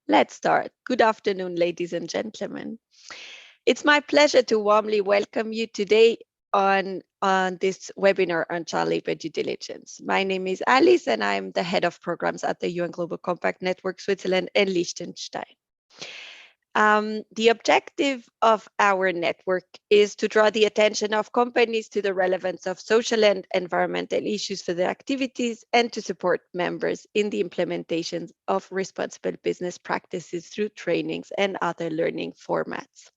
Let's start. Good afternoon, ladies and gentlemen. It's my pleasure to warmly welcome you today on this webinar on child labor due diligence. My name is Alice and I'm the head of programs at the UN Global Compact Network Switzerland and Liechtenstein. The objective of our network is to draw the attention of companies to the relevance of social and environmental issues for their activities and to support members in the implementation of responsible business practices through trainings and other learning formats.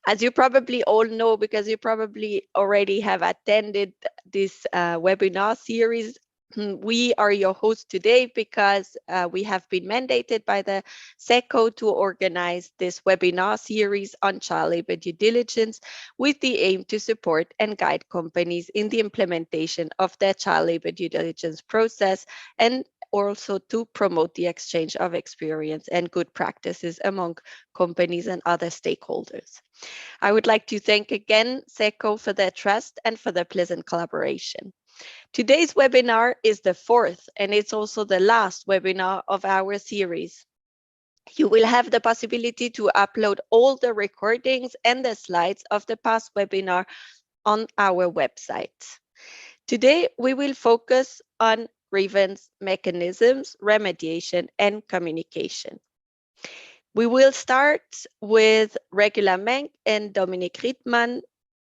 As you probably all know, because you probably already have attended this webinar series, we are your host today because we have been mandated by the SECO to organize this webinar series on child labor due diligence with the aim to support and guide companies in the implementation of their child labor due diligence process and also to promote the exchange of experience and good practices among companies and other stakeholders. I would like to thank again SECO for their trust and for their pleasant collaboration. Today's webinar is the fourth, and it's also the last webinar of our series. You will have the possibility to upload all the recordings and the slides of the past webinar on our website. Today, we will focus on grievance mechanisms, remediation, and communication. We will start with Regula Meng and Dominique Riedmann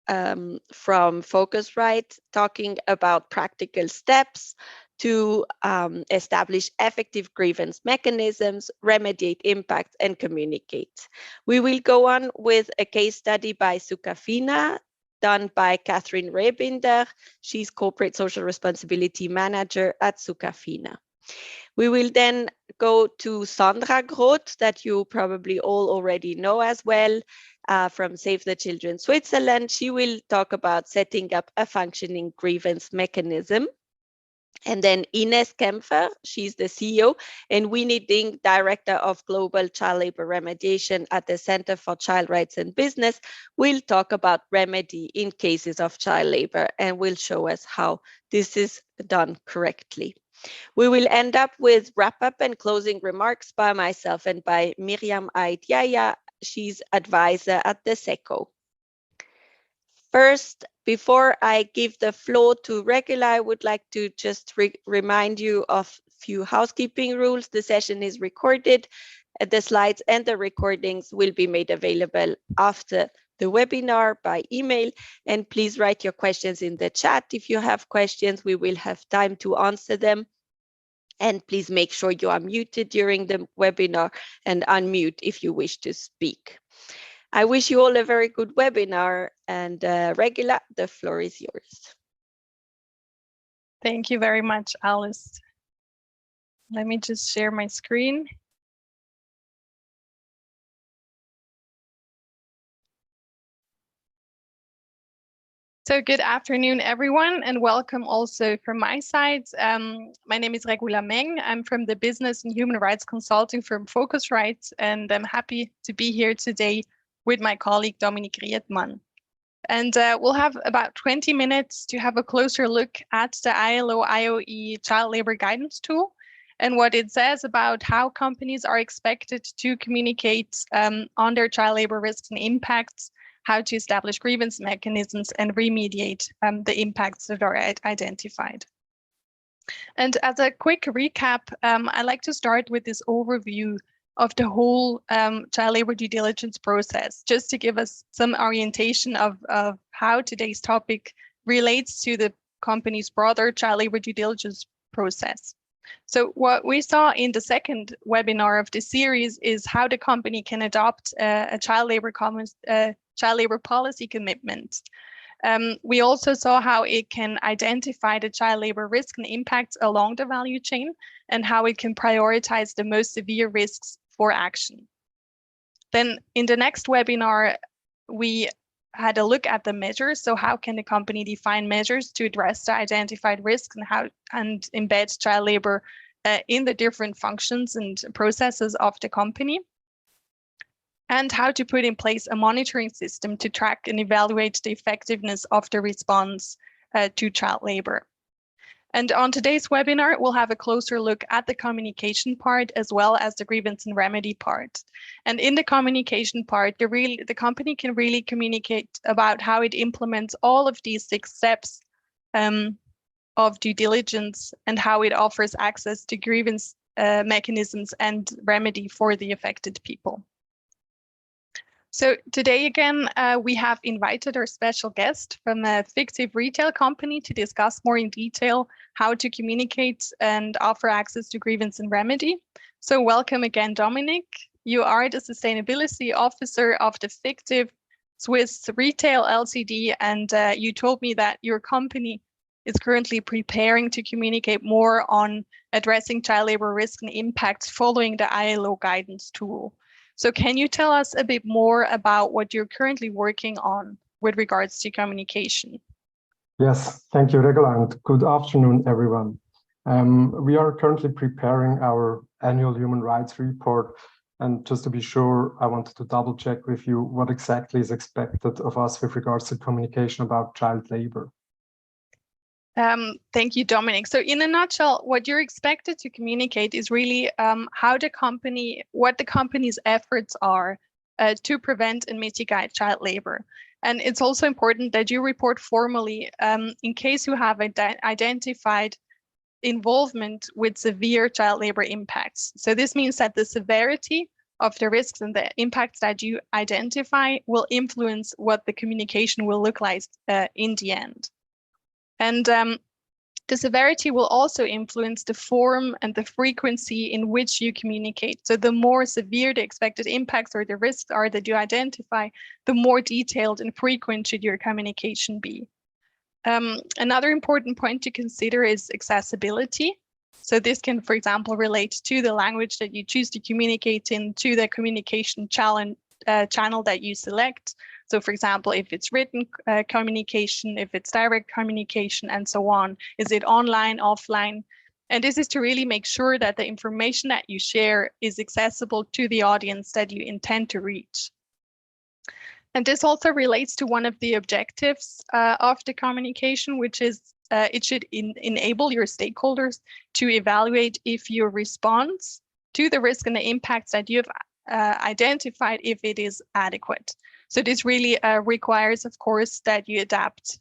from Focusrite, talking about practical steps to establish effective grievance mechanisms, remediate impacts, and communicate. We will go on with a case study by Sukafina, done by Catherine Rebinder. She's Corporate Social Responsibility Manager at Sukafina. We will then go to Sandra Groth, that you probably all already know as well, from Save the Children Switzerland. She will talk about setting up a functioning grievance mechanism. And then Ines Kempfer, she's the CEO and Winnie Ding, Director of Global Child Labor Remediation at the Center for Child Rights and Business, will talk about remedy in cases of child labor and will show us how this is done correctly. We will end up with wrap-up and closing remarks by myself and by Miriam Ait Yaya. She's advisor at the SECO. First, before I give the floor to Regula, I would like to just remind you of a few housekeeping rules. The session is recorded. The slides and the recordings will be made available after the webinar by email. And please write your questions in the chat. If you have questions, we will have time to answer them. And please make sure you are muted during the webinar and unmute if you wish to speak. I wish you all a very good webinar, and Regula, the floor is yours. Thank you very much, Alice. Let me just share my screen. So good afternoon, everyone, and welcome also from my side. My name is Regula Meng. I'm from the business and human rights consulting firm Focusrite, and I'm happy to be here today with my colleague Dominique Riedmann. And we'll have about 20 minutes to have a closer look at the ILO IOE Child Labor Guidance Tool and what it says about how companies are expected to communicate on their child labor risks and impacts, how to establish grievance mechanisms and remediate the impacts that are identified. And as a quick recap, I'd like to start with this overview of the whole child labor due diligence process, just to give us some orientation of how today's topic relates to the company's broader child labor due diligence process. So what we saw in the second webinar of this series is how the company can adopt a child labor policy commitment. We also saw how it can identify the child labor risk and impacts along the value chain and how it can prioritize the most severe risks for action. Then in the next webinar, we had a look at the measures. So how can the company define measures to address the identified risks and embed child labor in the different functions and processes of the company? And how to put in place a monitoring system to track and evaluate the effectiveness of the response to child labor. And on today's webinar, we'll have a closer look at the communication part as well as the grievance and remedy part. And in the communication part, the company can really communicate about how it implements all of these 6 steps of due diligence and how it offers access to grievance mechanisms and remedy for the affected people. So today again, we have invited our special guest from a fictive retail company to discuss more in detail how to communicate and offer access to grievance and remedy. So welcome again, Dominic. You are the Sustainability Officer of the fictive Swiss Retail Ltd. And you told me that your company is currently preparing to communicate more on addressing child labor risk and impacts following the ILO guidance tool. So can you tell us a bit more about what you're currently working on with regards to communication? Yes, thank you, Regula, and good afternoon, everyone. We are currently preparing our annual human rights report. And just to be sure, I wanted to double check with you what exactly is expected of us with regards to communication about child labor. Thank you, Dominic. So in a nutshell, what you're expected to communicate is really what the company's efforts are to prevent and mitigate child labor. And it's also important that you report formally in case you have identified involvement with severe child labor impacts. So this means that the severity of the risks and the impacts that you identify will influence what the communication will look like in the end. And the severity will also influence the form and the frequency in which you communicate. So the more severe the expected impacts or the risks are that you identify, the more detailed and frequent should your communication be. Another important point to consider is accessibility. So this can, for example, relate to the language that you choose to communicate in, to the communication channel that you select. So for example, if it's written communication, if it's direct communication, and so on, is it online, offline? And this is to really make sure that the information that you share is accessible to the audience that you intend to reach. And this also relates to one of the objectives of the communication, which is it should enable your stakeholders to evaluate if your response to the risk and the impacts that you've identified, if it is adequate. So this really requires, of course, that you adapt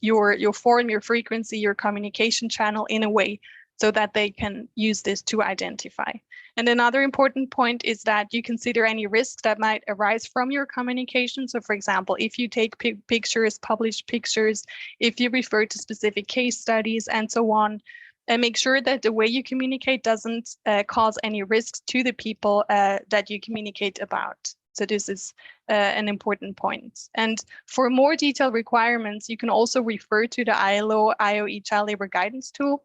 your form, your frequency, your communication channel in a way so that they can use this to identify. And another important point is that you consider any risks that might arise from your communication. So for example, if you take pictures, publish pictures, if you refer to specific case studies and so on, and make sure that the way you communicate doesn't cause any risks to the people that you communicate about. So this is an important point. And for more detailed requirements, you can also refer to the ILO IOE Child Labor Guidance Tool.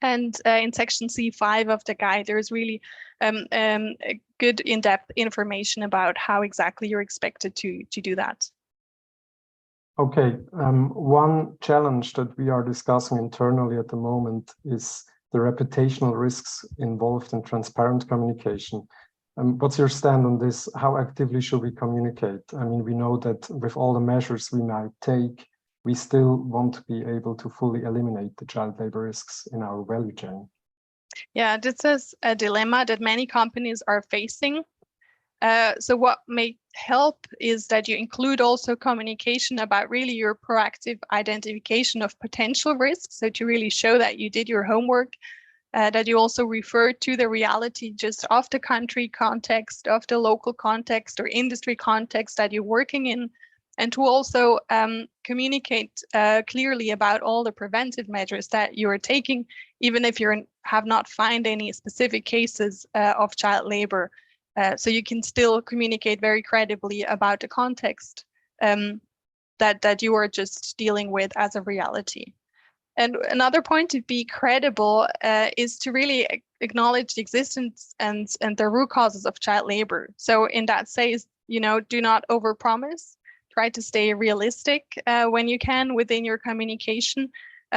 And in section C5 of the guide, there's really good in-depth information about how exactly you're expected to do that. Okay, one challenge that we are discussing internally at the moment is the reputational risks involved in transparent communication. What's your stand on this? How actively should we communicate? I mean, we know that with all the measures we might take, we still want to be able to fully eliminate the child labor risks in our value chain. Yeah, this is a dilemma that many companies are facing. So what may help is that you include also communication about really your proactive identification of potential risks. So to really show that you did your homework, that you also refer to the reality just of the country context, of the local context or industry context that you're working in, and to also communicate clearly about all the preventive measures that you are taking, even if you have not found any specific cases of child labor. So you can still communicate very credibly about the context that you are just dealing with as a reality. And another point to be credible is to really acknowledge the existence and the root causes of child labor. So in that sense, do not overpromise. Try to stay realistic when you can within your communication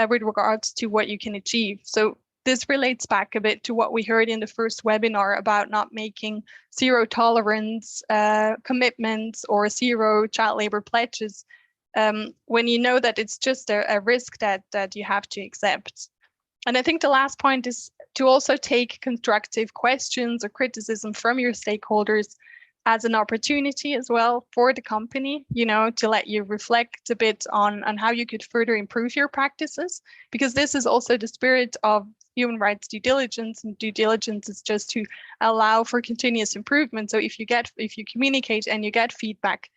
with regards to what you can achieve. So this relates back a bit to what we heard in the first webinar about not making zero tolerance commitments or zero child labor pledges when you know that it's just a risk that you have to accept. And I think the last point is to also take constructive questions or criticism from your stakeholders as an opportunity as well for the company, to let you reflect a bit on how you could further improve your practices, because this is also the spirit of human rights due diligence, and due diligence is just to allow for continuous improvement. So if you communicate and you get feedback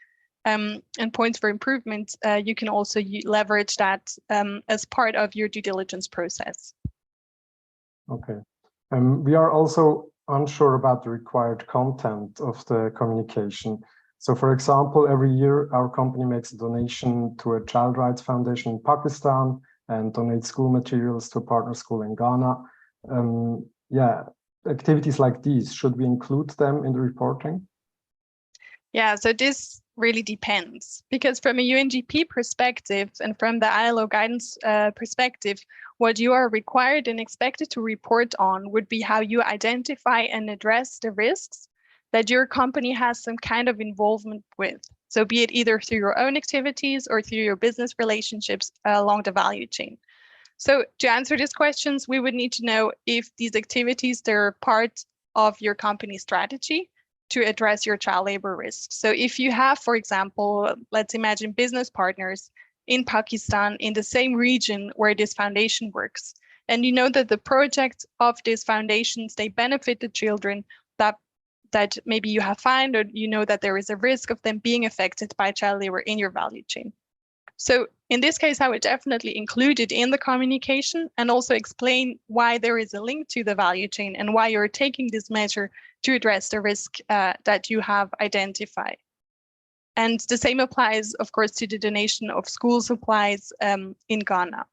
and points for improvement, you can also leverage that as part of your due diligence process. Okay. We are also unsure about the required content of the communication. So for example, every year our company makes a donation to a child rights foundation in Pakistan and donates school materials to a partner school in Ghana. Activities like these, should we include them in the reporting? Yeah, so this really depends, because from a UNGP perspective and from the ILO guidance perspective, what you are required and expected to report on would be how you identify and address the risks that your company has some kind of involvement with. So be it either through your own activities or through your business relationships along the value chain. So to answer these questions, we would need to know if these activities, they're part of your company strategy to address your child labor risks. So if you have, for example, let's imagine business partners in Pakistan in the same region where this foundation works, and you know that the project of these foundations, they benefit the children that maybe you have found, or you know that there is a risk of them being affected by child labor in your value chain. So in this case, I would definitely include it in the communication and also explain why there is a link to the value chain and why you're taking this measure to address the risk that you have identified. And the same applies, of course, to the donation of school supplies in Ghana.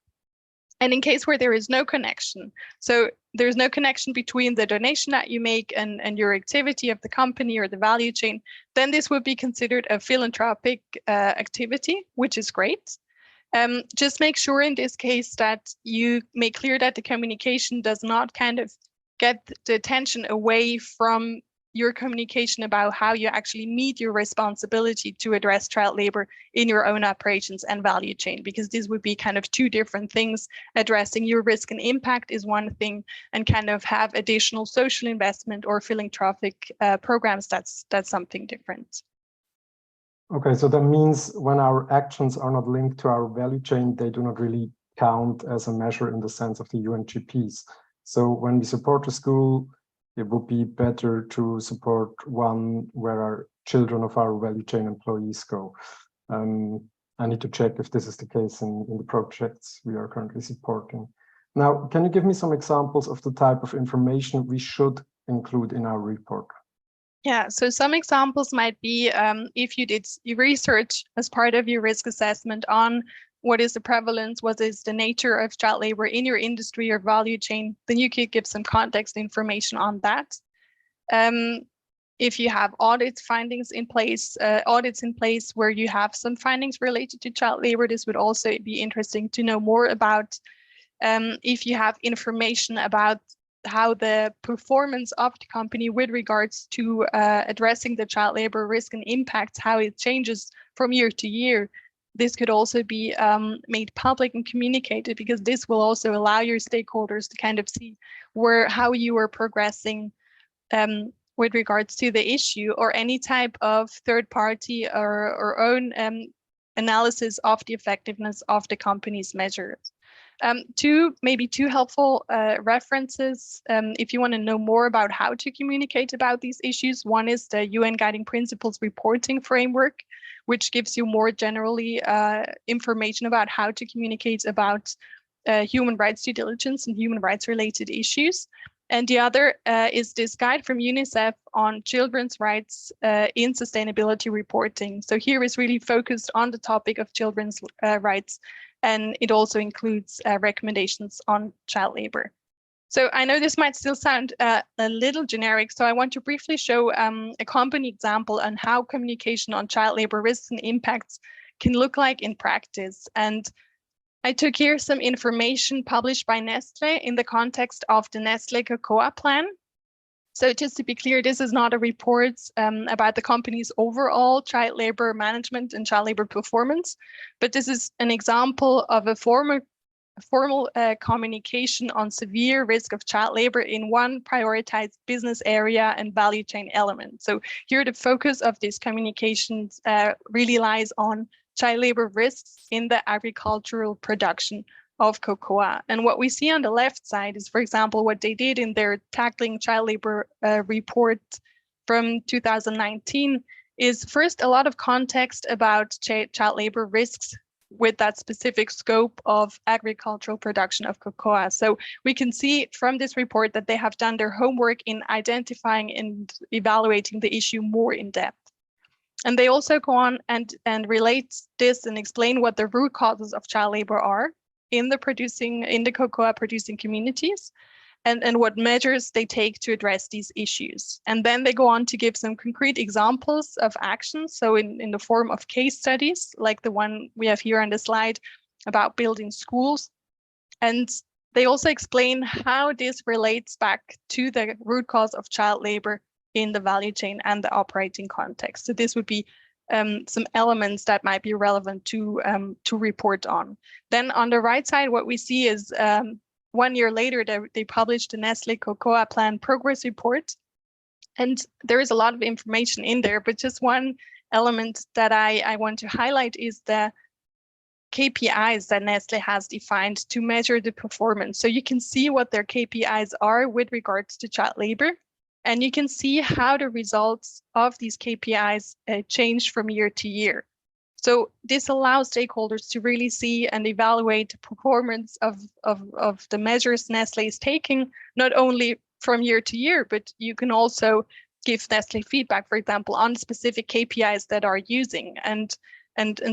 And in case where there is no connection, so there's no connection between the donation that you make and your activity of the company or the value chain, then this would be considered a philanthropic activity, which is great. Just make sure in this case that you make clear that the communication does not kind of get the attention away from your communication about how you actually meet your responsibility to address child labor in your own operations and value chain, because this would be kind of two different things. Addressing your risk and impact is one thing, and kind of have additional social investment or philanthropic programs, that's something different. Okay, so that means when our actions are not linked to our value chain, they do not really count as a measure in the sense of the UNGPs. So when we support a school, it would be better to support one where our children of our value chain employees go. I need to check if this is the case in the projects we are currently supporting. Now, can you give me some examples of the type of information we should include in our report? Yeah, so some examples might be if you did research as part of your risk assessment on what is the prevalence, what is the nature of child labor in your industry or value chain, then you could give some context information on that. If you have audits in place where you have some findings related to child labor, this would also be interesting to know more about. If you have information about how the performance of the company with regards to addressing the child labor risk and impact, how it changes from year to year, this could also be made public and communicated, because this will also allow your stakeholders to kind of see how you are progressing with regards to the issue, or any type of third party or own analysis of the effectiveness of the company's measures. Two helpful references if you want to know more about how to communicate about these issues. One is the UN Guiding Principles Reporting Framework, which gives you more generally information about how to communicate about human rights due diligence and human rights related issues. And the other is this guide from UNICEF on children's rights in sustainability reporting. So here is really focused on the topic of children's rights, and it also includes recommendations on child labor. So I know this might still sound a little generic, so I want to briefly show a company example on how communication on child labor risks and impacts can look like in practice. And I took here some information published by Nestlé in the context of the Nestlé Cocoa Plan. So just to be clear, this is not a report about the company's overall child labor management and child labor performance, but this is an example of a former formal communication on severe risk of child labor in one prioritized business area and value chain element. So here the focus of these communications really lies on child labor risks in the agricultural production of cocoa. And what we see on the left side is, for example, what they did in their Tackling Child Labor report from 2019 is first a lot of context about child labor risks with that specific scope of agricultural production of cocoa. So we can see from this report that they have done their homework in identifying and evaluating the issue more in depth. And they also go on and relate this and explain what the root causes of child labor are in the cocoa producing communities, and what measures they take to address these issues. And then they go on to give some concrete examples of actions, so in the form of case studies, like the one we have here on the slide about building schools. And they also explain how this relates back to the root cause of child labor in the value chain and the operating context. So this would be some elements that might be relevant to report on. Then on the right side, what we see is 1 year later, they published the Nestle Cocoa Plan Progress Report. And there is a lot of information in there, but just one element that I want to highlight is the KPIs that Nestle has defined to measure the performance. So you can see what their KPIs are with regards to child labor. And you can see how the results of these KPIs change from year to year. So this allows stakeholders to really see and evaluate the performance of the measures Nestle is taking, not only from year to year, but you can also give Nestle feedback, for example, on specific KPIs that are using. And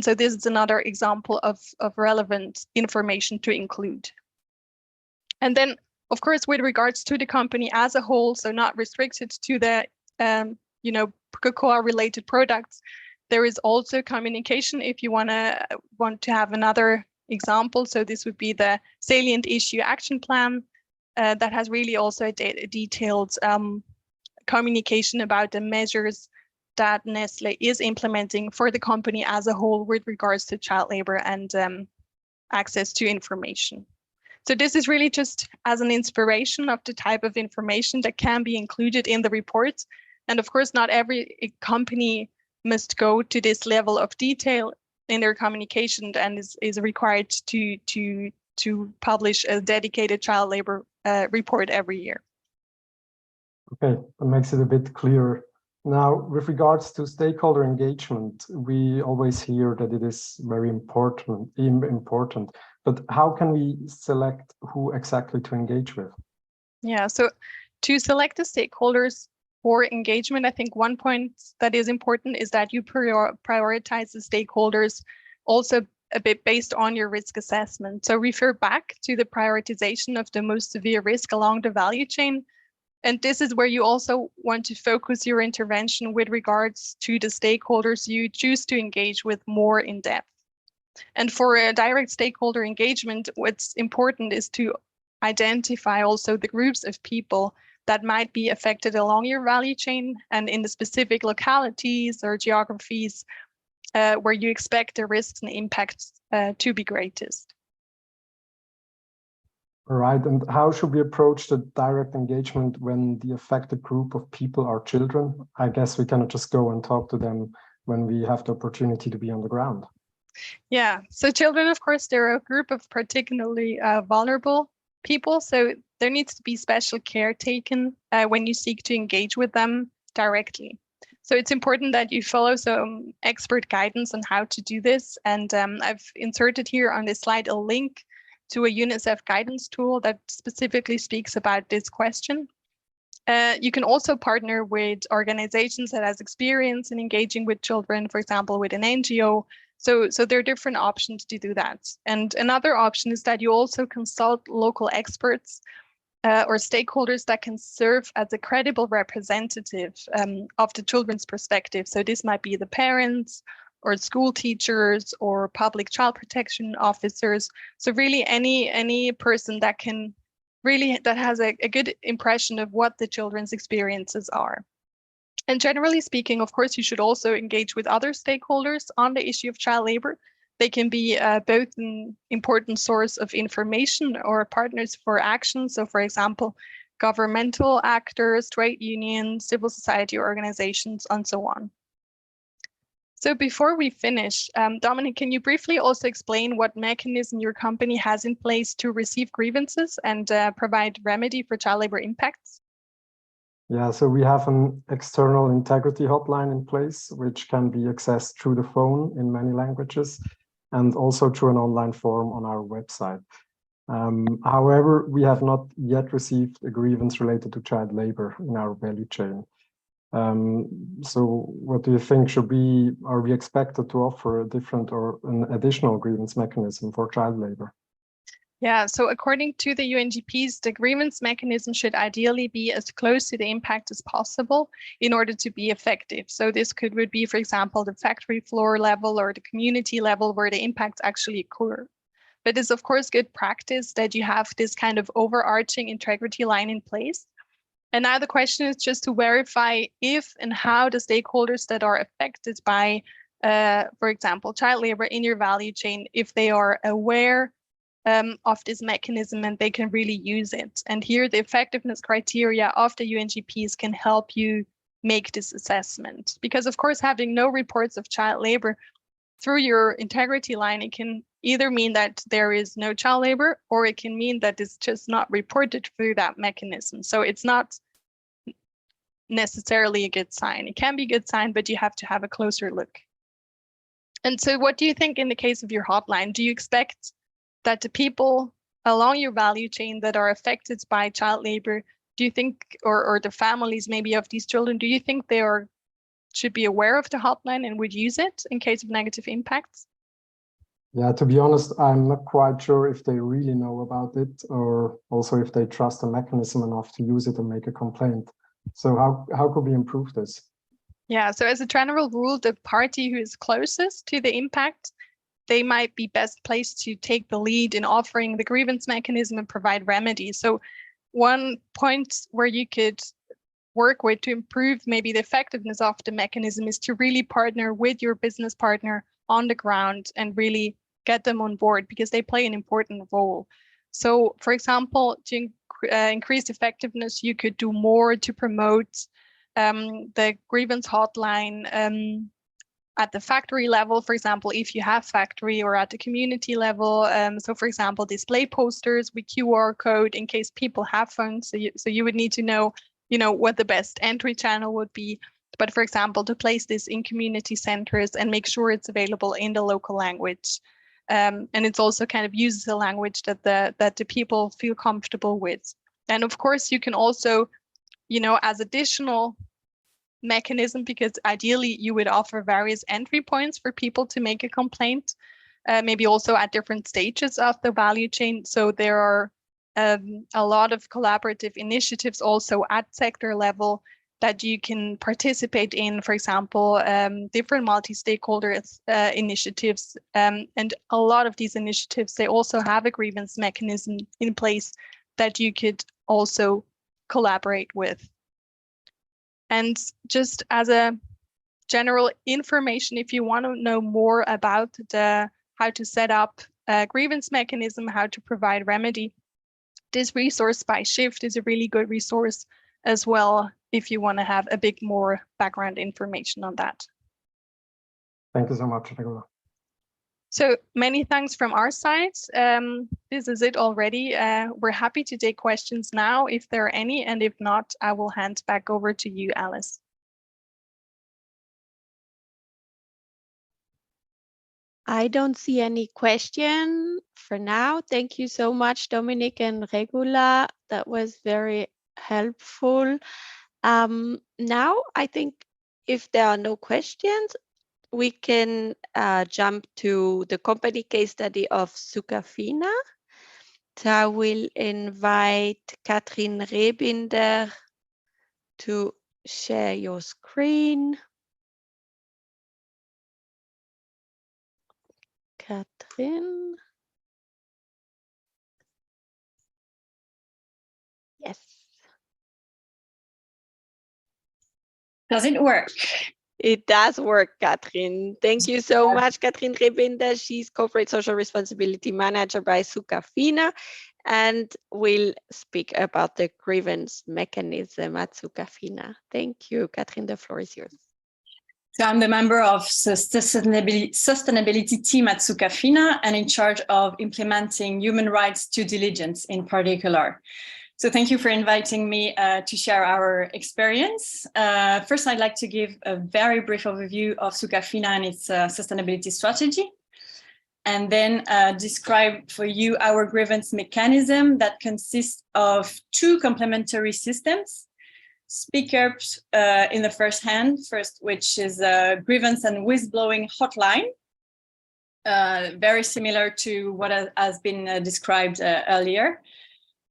so this is another example of relevant information to include. And then, of course, with regards to the company as a whole, so not restricted to the cocoa-related products, there is also communication if you want to have another example. So this would be the Salient Issue Action Plan that has really also a detailed communication about the measures that Nestle is implementing for the company as a whole with regards to child labor and access to information. So this is really just as an inspiration of the type of information that can be included in the report. And of course, not every company must go to this level of detail in their communication and is required to publish a dedicated child labor report every year. Okay, that makes it a bit clearer. Now, with regards to stakeholder engagement, we always hear that it is very important, but how can we select who exactly to engage with? Yeah, so to select the stakeholders for engagement, I think one point that is important is that you prioritize the stakeholders also a bit based on your risk assessment. So refer back to the prioritization of the most severe risk along the value chain. And this is where you also want to focus your intervention with regards to the stakeholders you choose to engage with more in depth. And for a direct stakeholder engagement, what's important is to identify also the groups of people that might be affected along your value chain and in the specific localities or geographies where you expect the risks and impacts to be greatest. All right, and how should we approach the direct engagement when the affected group of people are children? I guess we cannot just go and talk to them when we have the opportunity to be on the ground. Yeah, so children, of course, they're a group of particularly vulnerable people. So there needs to be special care taken when you seek to engage with them directly. So it's important that you follow some expert guidance on how to do this. And I've inserted here on this slide a link to a UNICEF guidance tool that specifically speaks about this question. You can also partner with organizations that has experience in engaging with children, for example, with an NGO. So there are different options to do that. And another option is that you also consult local experts or stakeholders that can serve as a credible representative of the children's perspective. So this might be the parents or school teachers or public child protection officers. So really any person that can that has a good impression of what the children's experiences are. And generally speaking, of course, you should also engage with other stakeholders on the issue of child labor. They can be both an important source of information or partners for action. So for example, governmental actors, trade unions, civil society organizations, and so on. So before we finish, Dominic, can you briefly also explain what mechanism your company has in place to receive grievances and provide remedy for child labor impacts? Yeah, so we have an external integrity hotline in place, which can be accessed through the phone in many languages and also through an online form on our website. However, we have not yet received a grievance related to child labor in our value chain. So what do you think? Are we expected to offer a different or an additional grievance mechanism for child labor? Yeah, so according to the UNGPs, the grievance mechanism should ideally be as close to the impact as possible in order to be effective. So this would be, for example, the factory floor level or the community level where the impacts actually occur. But it's of course good practice that you have this kind of overarching integrity line in place. And now the question is just to verify if and how the stakeholders that are affected by, for example, child labor in your value chain, if they are aware of this mechanism and they can really use it. And here the effectiveness criteria of the UNGPs can help you make this assessment. Because of course, having no reports of child labor through your integrity line, it can either mean that there is no child labor, or it can mean that it's just not reported through that mechanism. So it's not necessarily a good sign. It can be a good sign, but you have to have a closer look. And so what do you think in the case of your hotline? Do you expect that the people along your value chain that are affected by child labor, do you think, or the families maybe of these children, do you think they should be aware of the hotline and would use it in case of negative impacts? Yeah, to be honest, I'm not quite sure if they really know about it, or also if they trust the mechanism enough to use it and make a complaint. So how could we improve this? Yeah, so as a general rule, the party who is closest to the impact, they might be best placed to take the lead in offering the grievance mechanism and provide remedies. So one point where you could work with to improve maybe the effectiveness of the mechanism is to really partner with your business partner on the ground and really get them on board, because they play an important role. So for example, to increase effectiveness, you could do more to promote the grievance hotline at the factory level, for example, if you have factory, or at the community level. So for example, display posters with QR code in case people have phones. So you would need to know, what the best entry channel would be. But for example, to place this in community centers and make sure it's available in the local language. And it's also kind of uses a language that the people feel comfortable with. And of course, you can also, as additional mechanism, because ideally you would offer various entry points for people to make a complaint, maybe also at different stages of the value chain. So there are a lot of collaborative initiatives also at sector level that you can participate in, for example, different multi-stakeholder initiatives. And a lot of these initiatives, they also have a grievance mechanism in place that you could also collaborate with. And just as a general information, if you want to know more about how to set up a grievance mechanism, how to provide remedy, this resource by Shift is a really good resource as well, if you want to have a bit more background information on that. Thank you so much, Regula. So many thanks from our side. This is it already. We're happy to take questions now if there are any, and if not, I will hand back over to you, Alice. I don't see any question for now. Thank you so much, Dominic and Regula. That was very helpful. Now, I think if there are no questions, we can jump to the company case study of Sukafina. So I will invite Katrin Rebinder to share your screen. Katrin. Yes. Does it work? It does work, Catherine. Thank you so much, Catherine Rebinda. She's Corporate Social Responsibility Manager by Sukafina, and will speak about the grievance mechanism at Sukafina. Thank you, Catherine. The floor is yours. So I'm the member of sustainability team at Sukafina and in charge of implementing human rights due diligence in particular. So thank you for inviting me to share our experience. First, I'd like to give a very brief overview of Sukafina and its sustainability strategy, and then describe for you our grievance mechanism that consists of two complementary systems. Speak Up in the first, which is a grievance and whistleblowing hotline, very similar to what has been described earlier.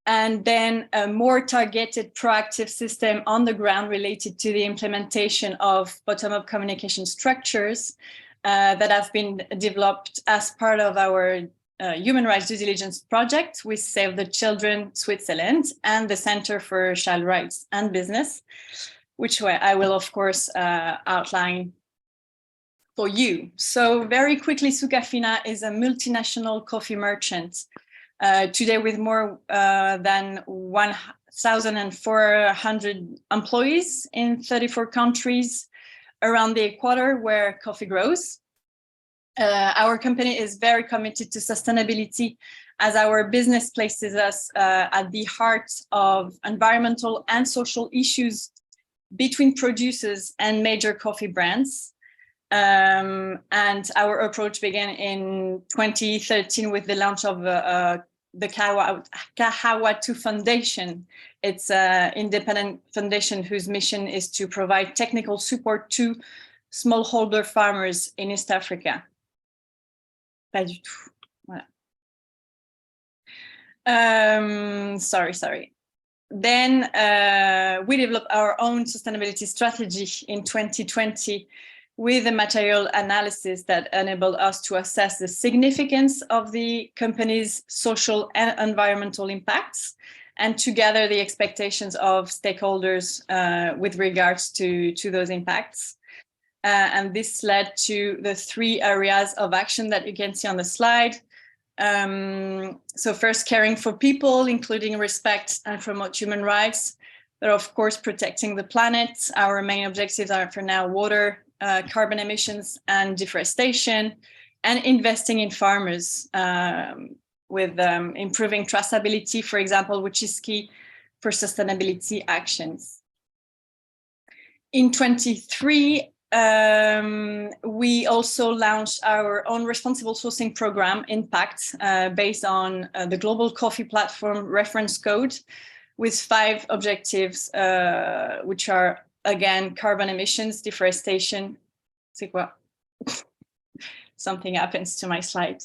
And then a more targeted proactive system on the ground related to the implementation of bottom-up communication structures that have been developed as part of our human rights due diligence project with Save the Children Switzerland and the Center for Child Rights and Business, which I will, of course, outline for you. So very quickly, Sukafina is a multinational coffee merchant. Today with more than 1,400 employees in 34 countries around the equator where coffee grows. Our company is very committed to sustainability as our business places us at the heart of environmental and social issues between producers and major coffee brands. And our approach began in 2013 with the launch of the Kahawatu Foundation. It's an independent foundation whose mission is to provide technical support to smallholder farmers in East Africa. Pas du tout. Voilà. Sorry. Then we developed our own sustainability strategy in 2020 with a material analysis that enabled us to assess the significance of the company's social and environmental impacts and to gather the expectations of stakeholders with regards to those impacts. And this led to the 3 areas of action that you can see on the slide. So first, caring for people, including respect and promote human rights, but of course, protecting the planet. Our main objectives are for now water, carbon emissions and deforestation, and investing in farmers with improving traceability, for example, which is key for sustainability actions. In 2023, we also launched our own responsible sourcing program, Impact, based on the Global Coffee Platform reference code with 5 objectives, which are, again, carbon emissions, deforestation. C'est quoi? Something happens to my slide.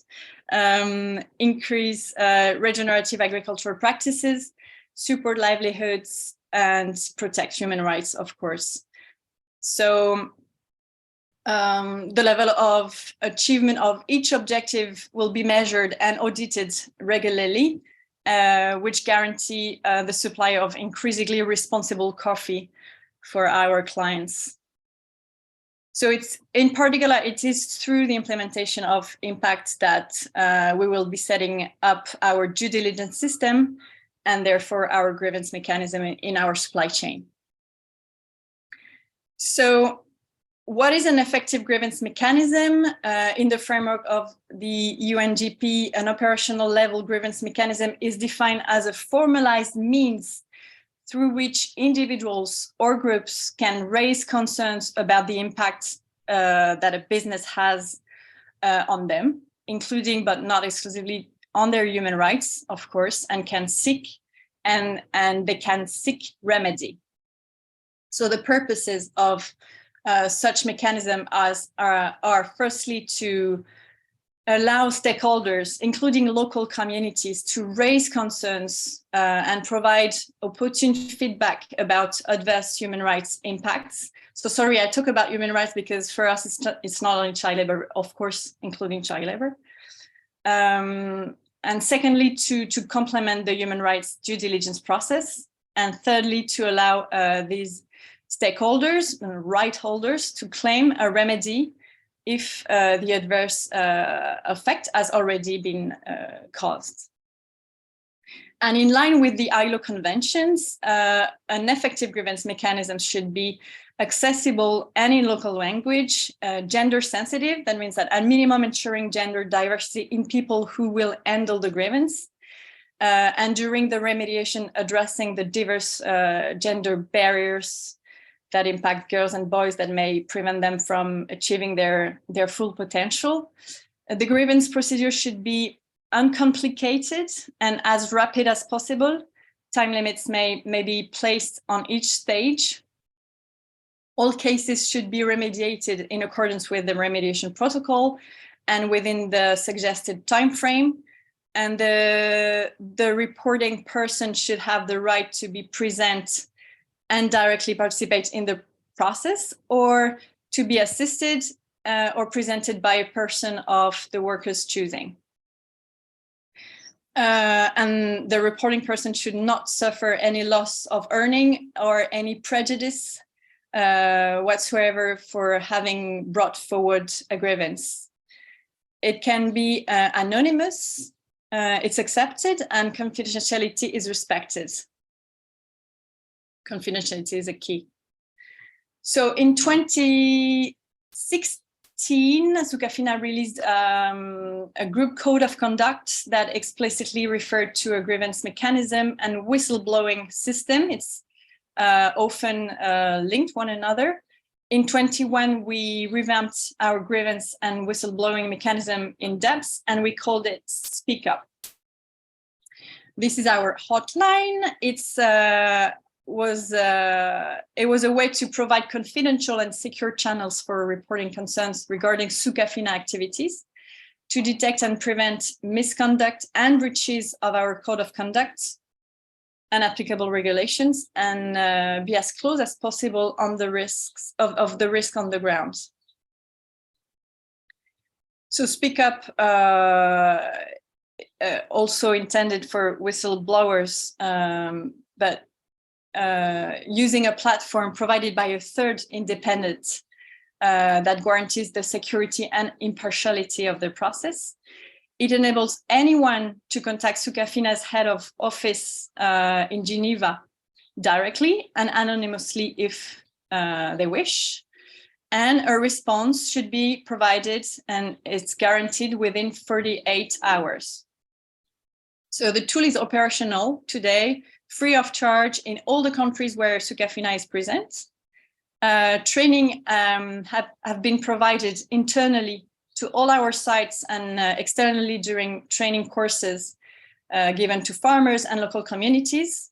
Increase regenerative agricultural practices, support livelihoods, and protect human rights, of course. So the level of achievement of each objective will be measured and audited regularly, which guarantee the supply of increasingly responsible coffee for our clients. So it's, in particular, it is through the implementation of Impact that we will be setting up our due diligence system and therefore our grievance mechanism in our supply chain. So what is an effective grievance mechanism? In the framework of the UNGP, an operational level grievance mechanism is defined as a formalized means through which individuals or groups can raise concerns about the impact that a business has on them, including but not exclusively on their human rights, of course, and can seek and they can seek remedy. So the purposes of such mechanism are firstly to allow stakeholders, including local communities, to raise concerns and provide opportune feedback about adverse human rights impacts. So sorry, I talk about human rights because for us, it's not only child labor, of course, including child labor. And secondly, to complement the human rights due diligence process. And thirdly, to allow these stakeholders, right holders, to claim a remedy if the adverse effect has already been caused. And in line with the ILO conventions, an effective grievance mechanism should be accessible and in local language, gender sensitive. That means that at minimum ensuring gender diversity in people who will handle the grievance. And during the remediation, addressing the diverse gender barriers that impact girls and boys that may prevent them from achieving their full potential. The grievance procedure should be uncomplicated and as rapid as possible. Time limits may be placed on each stage. All cases should be remediated in accordance with the remediation protocol and within the suggested time frame. And the reporting person should have the right to be present and directly participate in the process, or to be assisted or presented by a person of the worker's choosing. And the reporting person should not suffer any loss of earning or any prejudice whatsoever for having brought forward a grievance. It can be anonymous, it's accepted, and confidentiality is respected. Confidentiality is a key. So in 2016, Sukafina released a group code of conduct that explicitly referred to a grievance mechanism and whistleblowing system. It's often linked one another. In 21, we revamped our grievance and whistleblowing mechanism in depth, and we called it Speak Up. This is our hotline. It was a way to provide confidential and secure channels for reporting concerns regarding Sukafina activities, to detect and prevent misconduct and breaches of our code of conduct and applicable regulations, and be as close as possible on the risks of the risk on the ground. So Speak Up also intended for whistleblowers, but using a platform provided by a third independent that guarantees the security and impartiality of the process. It enables anyone to contact Sukafina's head of office in Geneva directly and anonymously if they wish. And a response should be provided, and it's guaranteed within 48 hours. So the tool is operational today, free of charge in all the countries where Sukafina is present. Training have been provided internally to all our sites and externally during training courses given to farmers and local communities.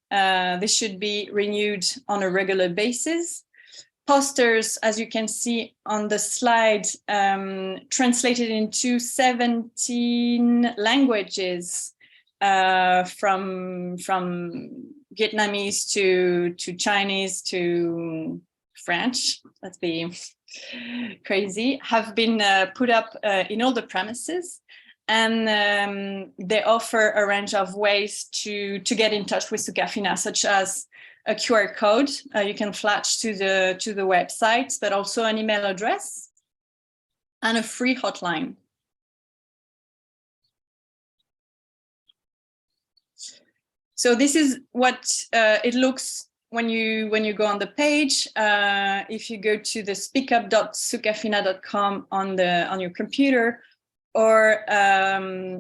This should be renewed on a regular basis. Posters, as you can see on the slide, translated into 17 languages, from Vietnamese to Chinese to French. Let's be crazy, have been put up in all the premises, and they offer a range of ways to get in touch with Sukafina, such as a QR code you can flash to the website, but also an email address and a free hotline. So this is what it looks when you go on the page. If you go to the speakup.sukafina.com on your computer, or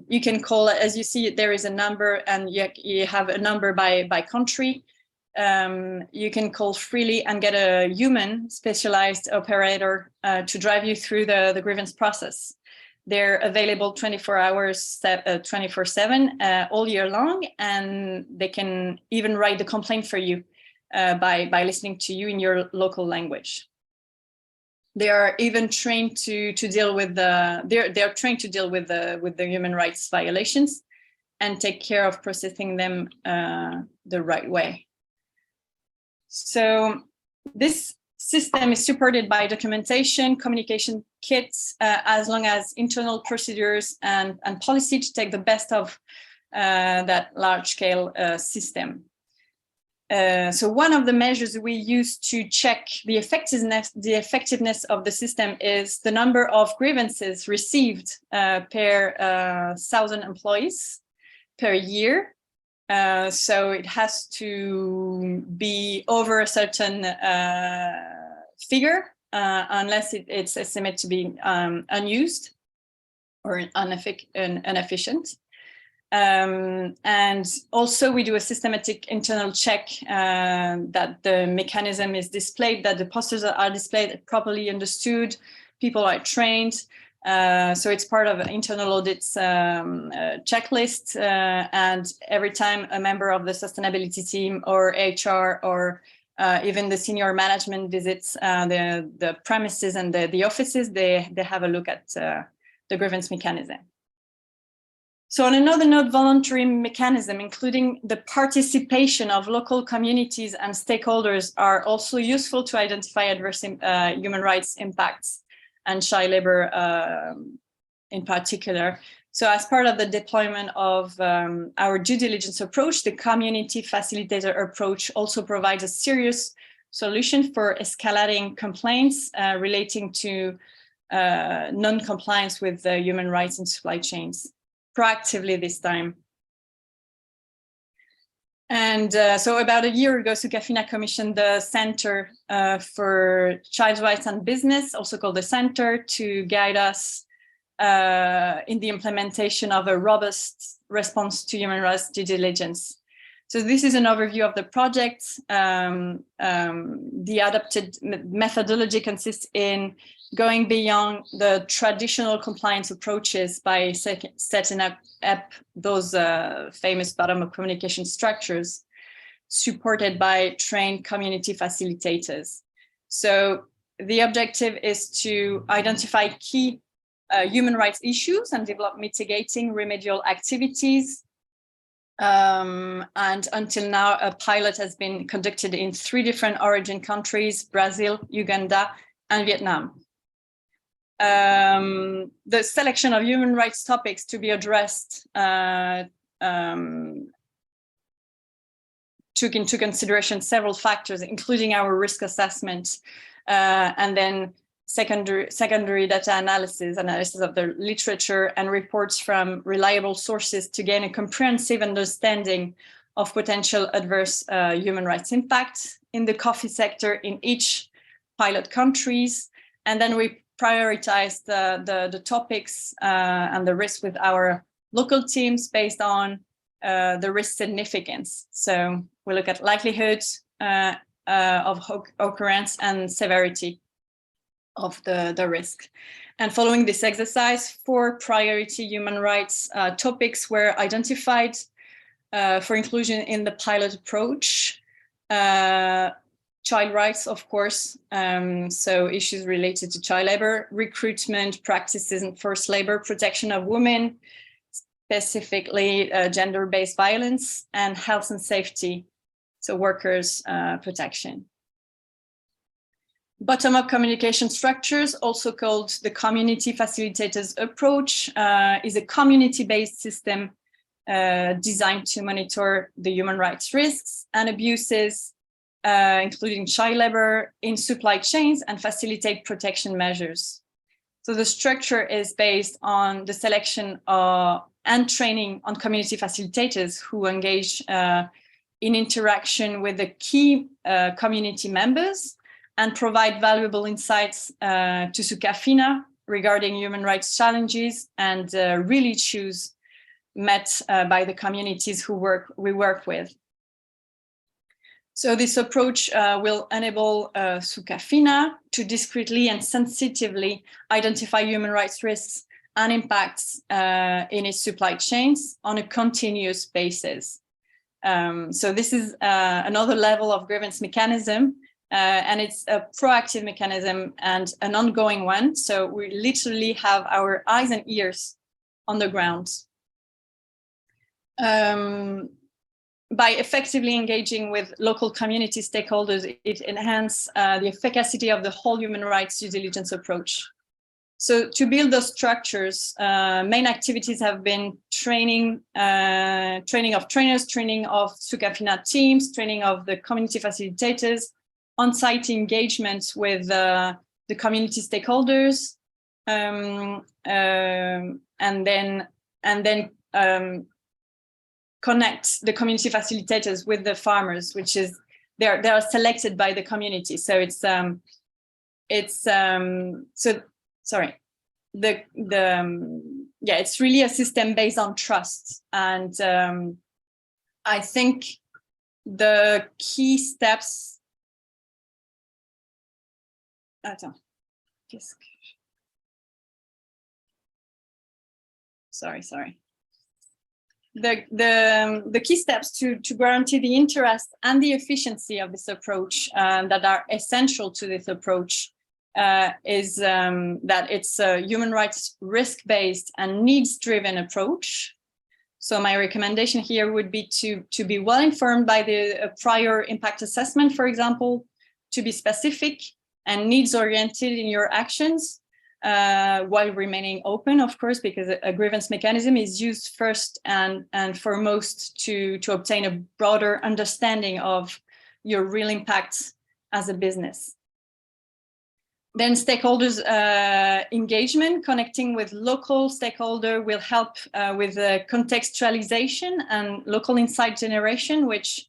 you can call, as you see, there is a number, and you have a number by country. You can call freely and get a human specialized operator to drive you through the grievance process. They're available 24 hours, 24/7, all year long, and they can even write the complaint for you by listening to you in your local language. They are even trained to deal with they're trained to deal with the human rights violations and take care of processing them the right way. So this system is supported by documentation, communication kits, as long as internal procedures and policy to take the best of that large-scale system. So one of the measures we use to check the effectiveness of the system is the number of grievances received per 1,000 employees per year. So it has to be over a certain figure, unless it's estimated to be unused or inefficient. And also we do a systematic internal check that the mechanism is displayed, that the posters are displayed properly understood, people are trained. So it's part of internal audits checklist, and every time a member of the sustainability team or HR or even the senior management visits the premises and the offices, they have a look at the grievance mechanism. So on another note, voluntary mechanism, including the participation of local communities and stakeholders, are also useful to identify adverse human rights impacts and child labor in particular. So as part of the deployment of our due diligence approach, the community facilitator approach also provides a serious solution for escalating complaints relating to non-compliance with human rights in supply chains, proactively this time. And so about a year ago, Sukafina commissioned the Center for Child Rights and Business, also called the Center, to guide us in the implementation of a robust response to human rights due diligence. So this is an overview of the project. The adopted methodology consists in going beyond the traditional compliance approaches by setting up those famous bottom-up communication structures supported by trained community facilitators. So the objective is to identify key human rights issues and develop mitigating remedial activities. And until now, a pilot has been conducted in 3 different origin countries: Brazil, Uganda, and Vietnam. The selection of human rights topics to be addressed took into consideration several factors, including our risk assessment, and then secondary data analysis of the literature and reports from reliable sources to gain a comprehensive understanding of potential adverse human rights impacts in the coffee sector in each pilot countries. And then we prioritize the topics and the risk with our local teams based on the risk significance. So we look at likelihood of occurrence and severity of the risk. And following this exercise, 4 priority human rights topics were identified for inclusion in the pilot approach. Child rights, of course, so issues related to child labor, recruitment practices and forced labor, protection of women, specifically gender-based violence, and health and safety, so workers' protection. Bottom-up communication structures, also called the community facilitators approach, is a community-based system designed to monitor the human rights risks and abuses, including child labor in supply chains, and facilitate protection measures. So the structure is based on the selection and training on community facilitators who engage in interaction with the key community members and provide valuable insights to Sukafina regarding human rights challenges and real issues met by the communities we work with. So this approach will enable Sukafina to discreetly and sensitively identify human rights risks and impacts in its supply chains on a continuous basis. So this is another level of grievance mechanism, and it's a proactive mechanism and an ongoing one. So we literally have our eyes and ears on the ground. By effectively engaging with local community stakeholders, it enhances the efficacy of the whole human rights due diligence approach. So to build those structures, main activities have been training of trainers, training of Sukafina teams, training of the community facilitators, on-site engagement with the community stakeholders, and then connect the community facilitators with the farmers, which is they are selected by the community. So it's really a system based on trust. And I think the key steps. Sorry. The key steps to guarantee the interest and the efficiency of this approach that are essential to this approach is that it's a human rights risk-based and needs-driven approach. So my recommendation here would be to be well informed by the prior impact assessment, for example, to be specific and needs-oriented in your actions, while remaining open, of course, because a grievance mechanism is used first and foremost to obtain a broader understanding of your real impact as a business. Then stakeholders engagement, connecting with local stakeholder will help with the contextualization and local insight generation, which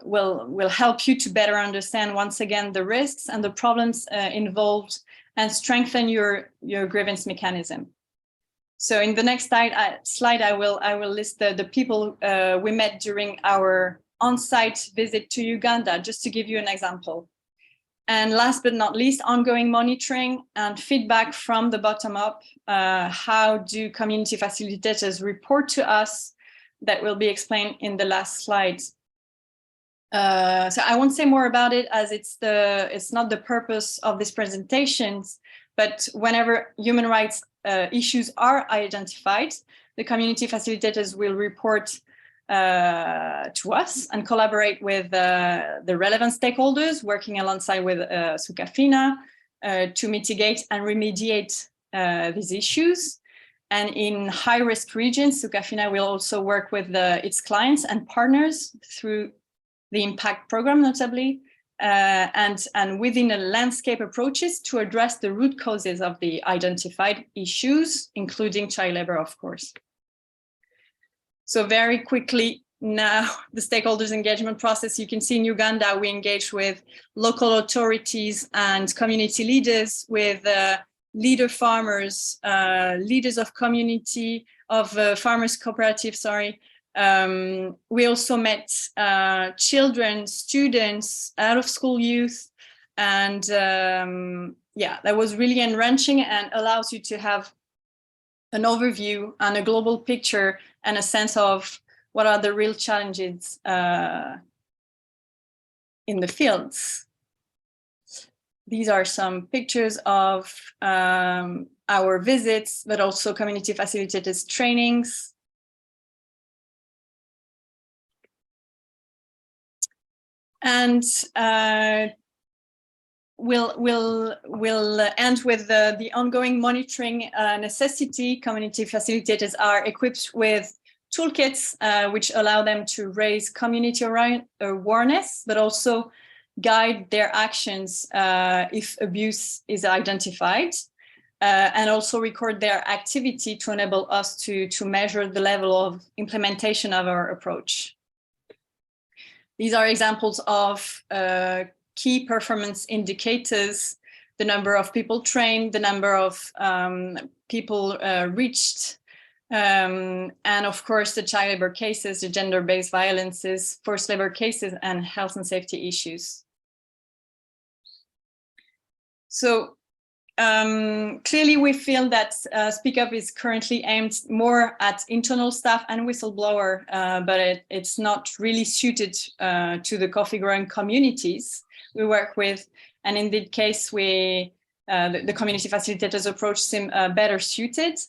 will help you to better understand once again the risks and the problems involved and strengthen your grievance mechanism. So in the next slide, I will list the people we met during our on-site visit to Uganda, just to give you an example. And last but not least, ongoing monitoring and feedback from the bottom up. How do community facilitators report to us? That will be explained in the last slides. So I won't say more about it, as it's not the purpose of these presentations, but whenever human rights issues are identified, the community facilitators will report to us and collaborate with the relevant stakeholders, working alongside with Sukafina to mitigate and remediate these issues. And in high-risk regions, Sukafina will also work with its clients and partners through the impact program, notably, and within a landscape approaches to address the root causes of the identified issues, including child labor, of course. So very quickly now, the stakeholders engagement process, you can see in Uganda, we engage with local authorities and community leaders, with leader farmers, leaders of community, of farmers cooperative, sorry. We also met children, students, out of school youth, and that was really enriching and allows you to have an overview and a global picture and a sense of what are the real challenges in the fields. These are some pictures of our visits, but also community facilitators trainings. And we'll end with the ongoing monitoring necessity. Community facilitators are equipped with toolkits which allow them to raise community awareness, but also guide their actions if abuse is identified, and also record their activity to enable us to measure the level of implementation of our approach. These are examples of key performance indicators: the number of people trained, the number of people reached, and of course the child labor cases, the gender-based violences, forced labor cases, and health and safety issues. So clearly we feel that Speak Up is currently aimed more at internal staff and whistleblower, but it's not really suited to the coffee growing communities we work with. And in this case, the community facilitators approach seem better suited.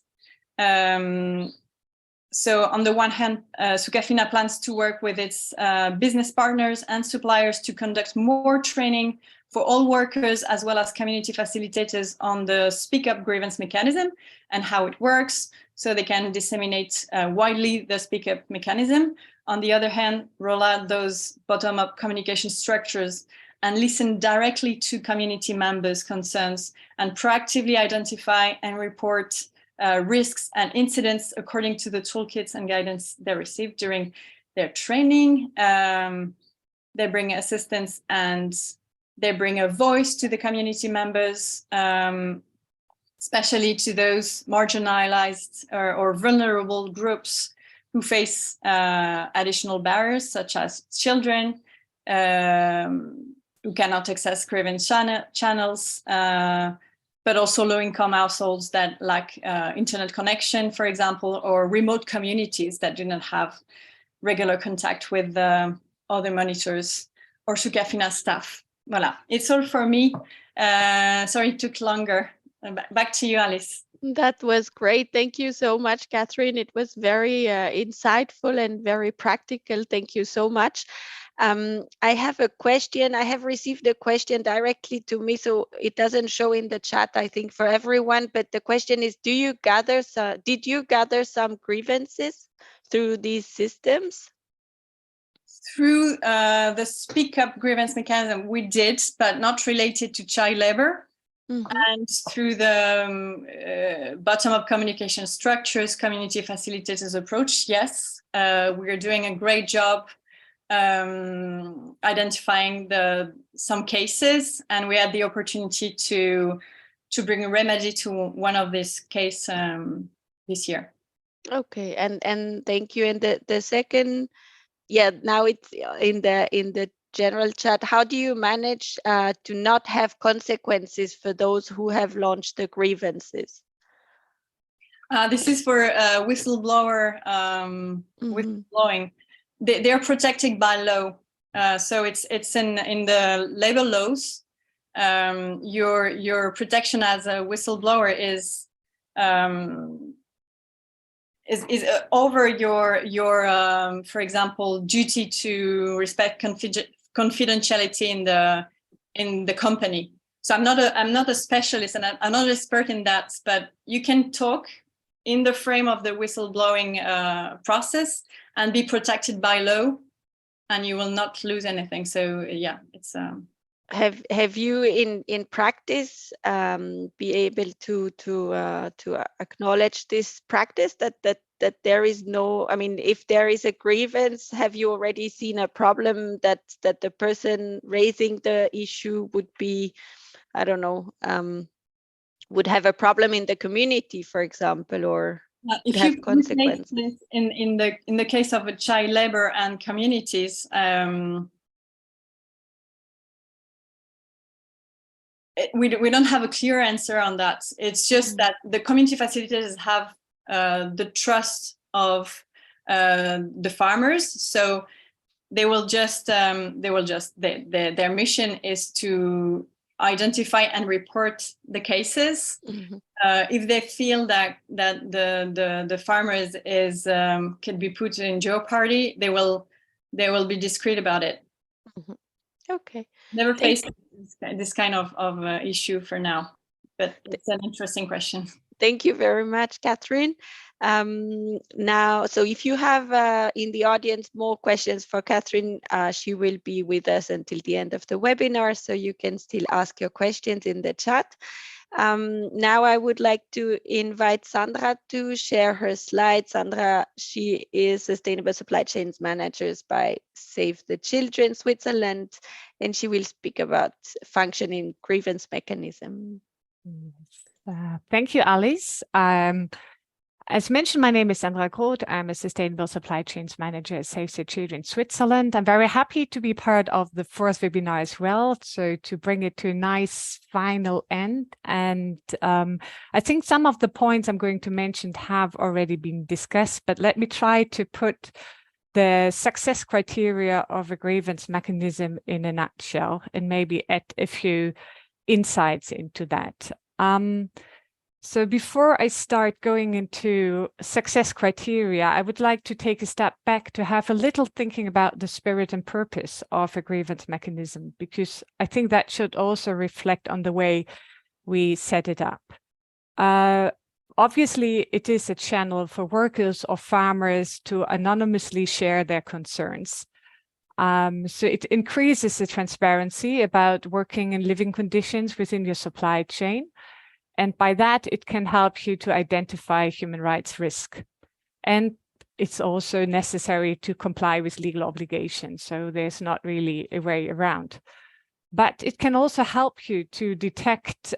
So on the one hand, Sukafina plans to work with its business partners and suppliers to conduct more training for all workers as well as community facilitators on the Speak Up grievance mechanism and how it works, so they can disseminate widely the Speak Up mechanism. On the other hand, roll out those bottom-up communication structures and listen directly to community members' concerns and proactively identify and report risks and incidents according to the toolkits and guidance they received during their training. They bring assistance and they bring a voice to the community members, especially to those marginalized or vulnerable groups who face additional barriers, such as children who cannot access grievance channels, but also low-income households that lack internet connection, for example, or remote communities that do not have regular contact with other monitors or Sukafina staff. Voilà, it's all for me. Sorry it took longer. Back to you, Alice. That was great. Thank you so much, Catherine. It was very insightful and very practical. Thank you so much. I have a question. I have received a question directly to me, so it doesn't show in the chat, I think, for everyone. But the question is, did you gather some grievances through these systems? Through the Speak Up grievance mechanism, we did, but not related to child labor. Mm-hmm. And through the bottom-up communication structures, community facilitators approach, yes, we are doing a great job identifying some cases, and we had the opportunity to bring a remedy to one of these cases this year. Okay, and thank you. And the second, now it's in the general chat. How do you manage to not have consequences for those who have launched the grievances? This is for whistleblower whistleblowing. They're protected by law, so it's in the labor laws. Your protection as a whistleblower is over your for example, duty to respect confidentiality in the company. So I'm not a specialist and I'm not an expert in that, but you can talk in the frame of the whistleblowing process and be protected by law, and you will not lose anything. So yeah, it's. Have you in practice be able to acknowledge this practice that there is no, I mean, if there is a grievance, have you already seen a problem that the person raising the issue would be, I don't know, would have a problem in the community, for example, or if have you consequences? In the case of child labor and communities, we don't have a clear answer on that. It's just that the community facilitators have the trust of the farmers, so they will just their mission is to identify and report the cases. Mm-hmm. If they feel that the farmers could be put in jeopardy, they will be discreet about it. Mm-hmm. Okay. Never faced this kind of issue for now, but it's an interesting question. Thank you very much, Catherine. Now, so if you have in the audience more questions for Catherine, she will be with us until the end of the webinar, so you can still ask your questions in the chat. Now I would like to invite Sandra to share her slides. Sandra, she is Sustainable Supply Chains Manager by Save the Children Switzerland, and she will speak about functioning grievance mechanism. Thank you, Alice. As mentioned, my name is Sandra Groth. I'm a Sustainable Supply Chains Manager at Save the Children Switzerland. I'm very happy to be part of the fourth webinar as well, so to bring it to a nice final end. And I think some of the points I'm going to mention have already been discussed, but let me try to put the success criteria of a grievance mechanism in a nutshell and maybe add a few insights into that. So before I start going into success criteria, I would like to take a step back to have a little thinking about the spirit and purpose of a grievance mechanism, because I think that should also reflect on the way we set it up. Obviously, it is a channel for workers or farmers to anonymously share their concerns. So it increases the transparency about working and living conditions within your supply chain. And by that, it can help you to identify human rights risk. And it's also necessary to comply with legal obligations. So there's not really a way around. But it can also help you to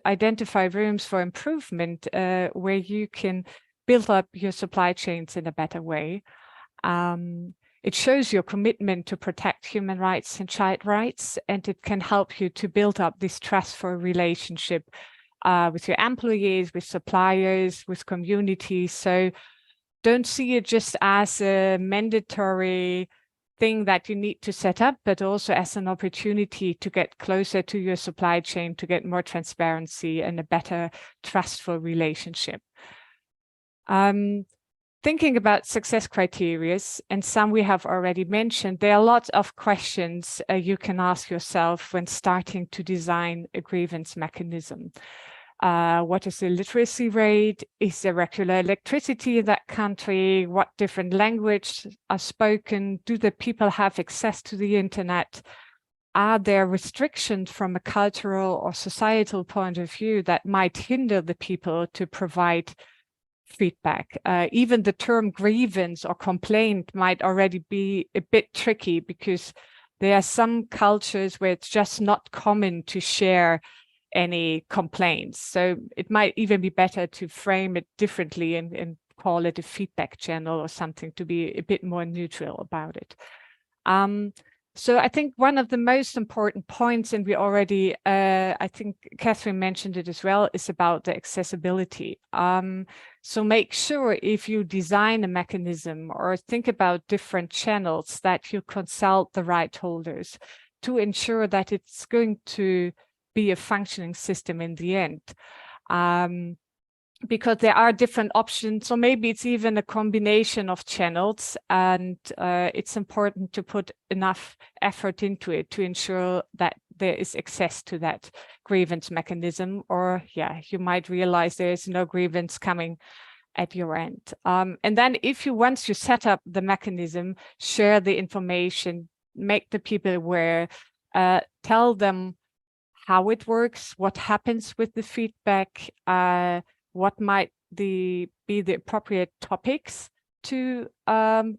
identify rooms for improvement where you can build up your supply chains in a better way. It shows your commitment to protect human rights and child rights, and it can help you to build up this trustful relationship with your employees, with suppliers, with communities. So don't see it just as a mandatory thing that you need to set up, but also as an opportunity to get closer to your supply chain, to get more transparency and a better trustful relationship. Thinking about success criteria, and some we have already mentioned, there are lots of questions you can ask yourself when starting to design a grievance mechanism. What is the literacy rate? Is there regular electricity in that country? What different languages are spoken? Do the people have access to the internet? Are there restrictions from a cultural or societal point of view that might hinder the people to provide feedback? Even the term grievance or complaint might already be a bit tricky, because there are some cultures where it's just not common to share any complaints. So it might even be better to frame it differently and call it a feedback channel or something, to be a bit more neutral about it. So I think one of the most important points, and we already, I think Catherine mentioned it as well, is about the accessibility. So make sure if you design a mechanism or think about different channels that you consult the right holders to ensure that it's going to be a functioning system in the end. Because there are different options, so maybe it's even a combination of channels, and it's important to put enough effort into it to ensure that there is access to that grievance mechanism, or you might realize there is no grievance coming at your end. And then once you set up the mechanism, share the information, make the people aware, tell them how it works, what happens with the feedback, what might be the appropriate topics to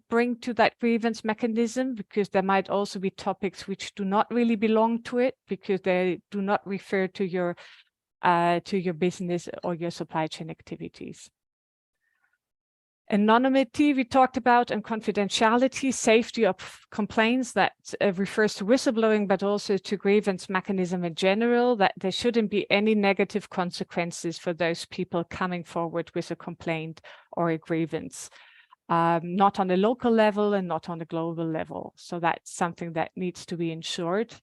bring to that grievance mechanism, because there might also be topics which do not really belong to it, because they do not refer to your business or your supply chain activities. Anonymity we talked about, and confidentiality, safety of complaints, that refers to whistleblowing, but also to grievance mechanism in general, that there shouldn't be any negative consequences for those people coming forward with a complaint or a grievance, not on a local level and not on a global level. So that's something that needs to be ensured.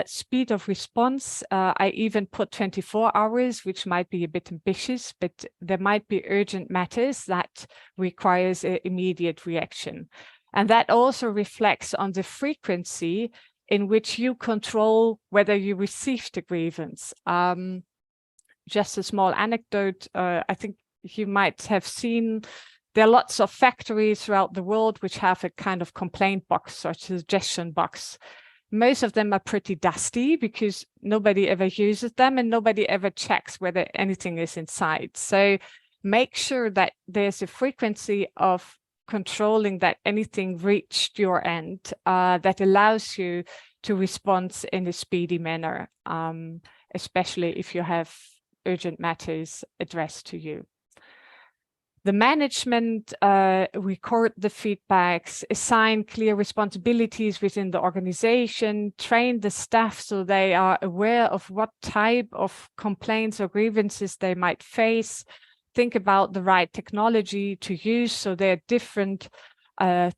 Speed of response, I even put 24 hours, which might be a bit ambitious, but there might be urgent matters that requires an immediate reaction. And that also reflects on the frequency in which you control whether you received a grievance. Just a small anecdote, I think you might have seen, there are lots of factories throughout the world which have a kind of complaint box or suggestion box. Most of them are pretty dusty because nobody ever uses them and nobody ever checks whether anything is inside. So make sure that there's a frequency of controlling that anything reached your end that allows you to respond in a speedy manner, especially if you have urgent matters addressed to you. The management record the feedbacks, assign clear responsibilities within the organization, train the staff so they are aware of what type of complaints or grievances they might face, think about the right technology to use, so there are different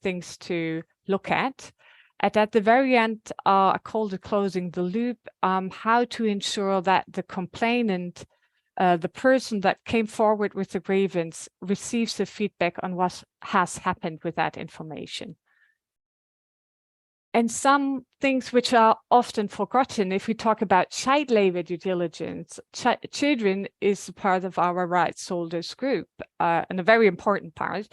things to look at. And at the very end, I call it closing the loop, how to ensure that the complainant the person that came forward with the grievance receives the feedback on what has happened with that information. And some things which are often forgotten, if we talk about child labor due diligence, children is part of our rights holders group, and a very important part.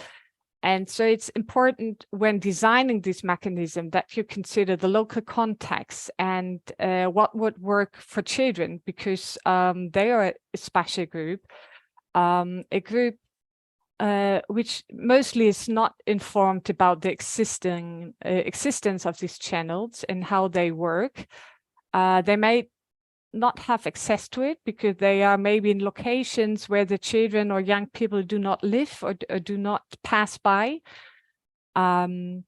And so it's important when designing this mechanism that you consider the local context and what would work for children, because they are a special group, a group which mostly is not informed about the existence of these channels and how they work. They may not have access to it because they are maybe in locations where the children or young people do not live or do not pass by. You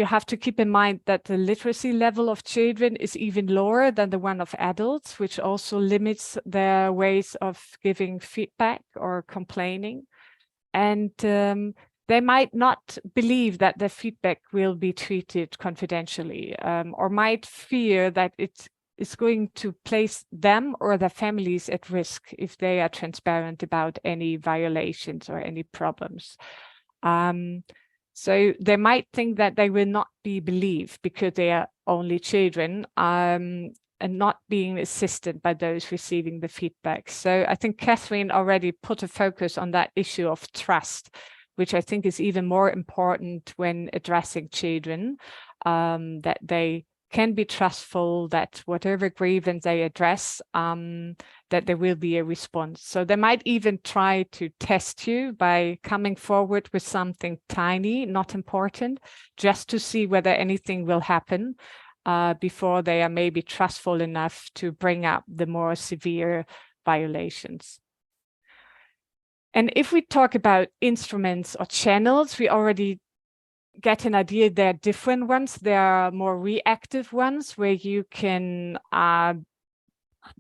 have to keep in mind that the literacy level of children is even lower than the one of adults, which also limits their ways of giving feedback or complaining. And they might not believe that their feedback will be treated confidentially, or might fear that it is going to place them or their families at risk if they are transparent about any violations or any problems. So they might think that they will not be believed because they are only children, and not being assisted by those receiving the feedback. So I think Catherine already put a focus on that issue of trust, which I think is even more important when addressing children, that they can be trustful, that whatever grievance they address, that there will be a response. So they might even try to test you by coming forward with something tiny, not important, just to see whether anything will happen before they are maybe trustful enough to bring up the more severe violations. And if we talk about instruments or channels, we already get an idea there are different ones. There are more reactive ones where you can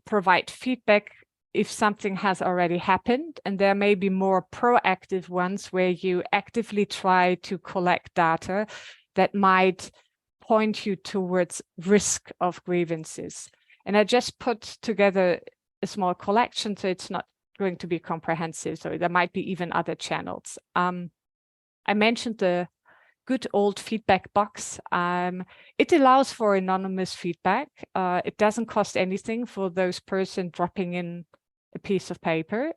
provide feedback if something has already happened. And there may be more proactive ones where you actively try to collect data that might point you towards risk of grievances. And I just put together a small collection, so it's not going to be comprehensive. So there might be even other channels. I mentioned the good old feedback box. It allows for anonymous feedback. It doesn't cost anything for those person dropping in a piece of paper.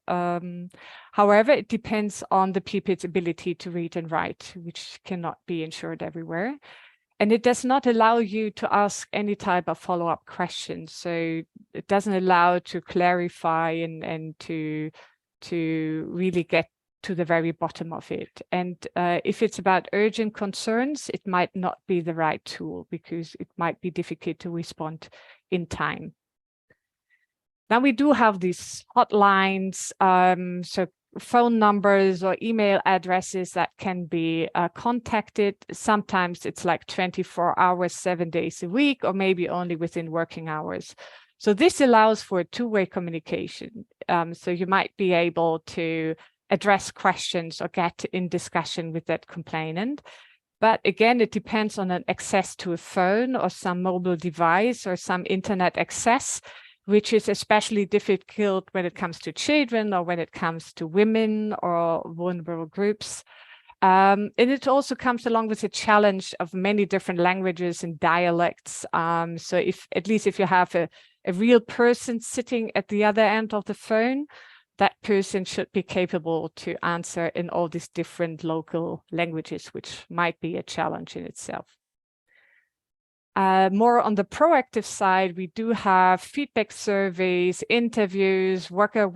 However, it depends on the people's ability to read and write, which cannot be ensured everywhere. And it does not allow you to ask any type of follow-up questions. So it doesn't allow to clarify and to really get to the very bottom of it. And if it's about urgent concerns, it might not be the right tool because it might be difficult to respond in time. Now we do have these hotlines, so phone numbers or email addresses that can be contacted. Sometimes it's like 24 hours, 7 days a week, or maybe only within working hours. So this allows for two-way communication. So you might be able to address questions or get in discussion with that complainant. But again, it depends on an access to a phone or some mobile device or some internet access, which is especially difficult when it comes to children or when it comes to women or vulnerable groups. And it also comes along with a challenge of many different languages and dialects. So at least if you have a real person sitting at the other end of the phone, that person should be capable to answer in all these different local languages, which might be a challenge in itself. More on the proactive side, we do have feedback surveys, interviews, worker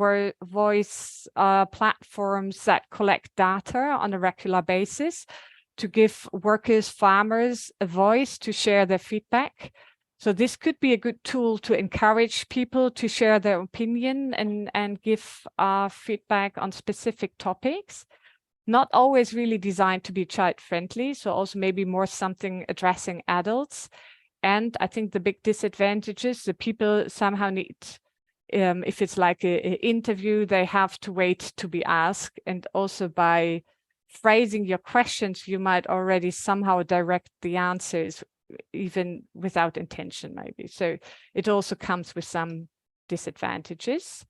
voice platforms that collect data on a regular basis to give workers, farmers a voice to share their feedback. So this could be a good tool to encourage people to share their opinion and give feedback on specific topics. Not always really designed to be child-friendly, so also maybe more something addressing adults. And I think the big disadvantages, the people somehow need, if it's like an interview, they have to wait to be asked. And also by phrasing your questions, you might already somehow direct the answers, even without intention maybe. So it also comes with some disadvantages.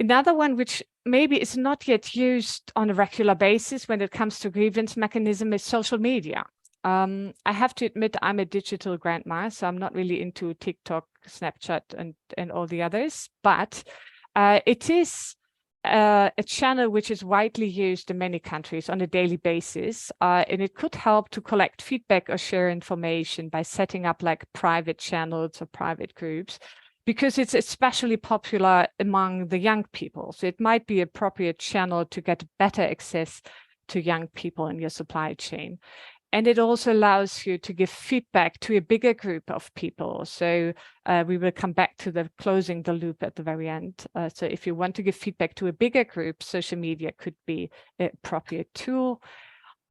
Another one, which maybe is not yet used on a regular basis when it comes to grievance mechanism, is social media. I have to admit I'm a digital grandma, so I'm not really into TikTok, Snapchat, and all the others, but it is a channel which is widely used in many countries on a daily basis, and it could help to collect feedback or share information by setting up like private channels or private groups, because it's especially popular among the young people. So it might be an appropriate channel to get better access to young people in your supply chain. And it also allows you to give feedback to a bigger group of people. So we will come back to the closing the loop at the very end. So if you want to give feedback to a bigger group, social media could be an appropriate tool.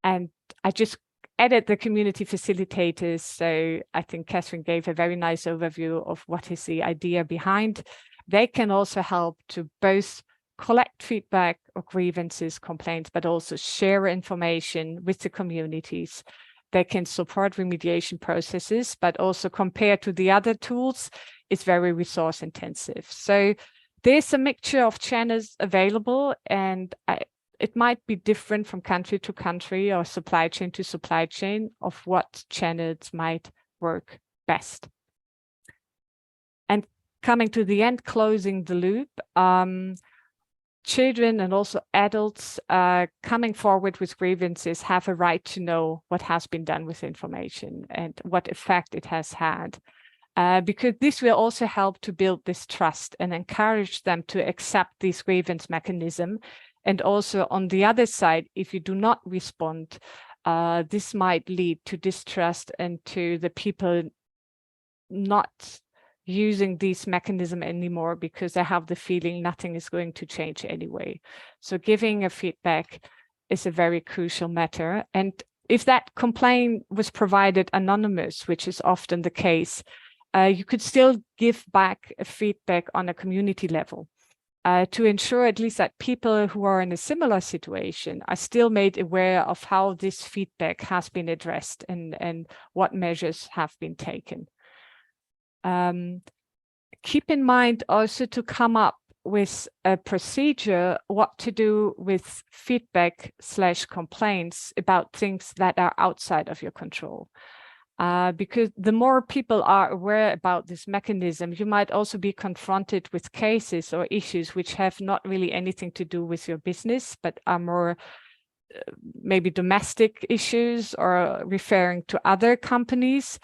And I just added the community facilitators. So I think Catherine gave a very nice overview of what is the idea behind. They can also help to both collect feedback or grievances, complaints, but also share information with the communities. They can support remediation processes, but also compared to the other tools, it's very resource intensive. So there's a mixture of channels available, and it might be different from country to country or supply chain to supply chain of what channels might work best. And coming to the end, closing the loop, children and also adults coming forward with grievances have a right to know what has been done with information and what effect it has had, because this will also help to build this trust and encourage them to accept this grievance mechanism. And also on the other side, if you do not respond, this might lead to distrust and to the people not using this mechanism anymore because they have the feeling nothing is going to change anyway. So giving a feedback is a very crucial matter. And if that complaint was provided anonymous, which is often the case, you could still give back a feedback on a community level to ensure at least that people who are in a similar situation are still made aware of how this feedback has been addressed and what measures have been taken. Keep in mind also to come up with a procedure, what to do with feedback/complaints about things that are outside of your control. Because the more people are aware about this mechanism, you might also be confronted with cases or issues which have not really anything to do with your business, but are more maybe domestic issues or referring to other companies.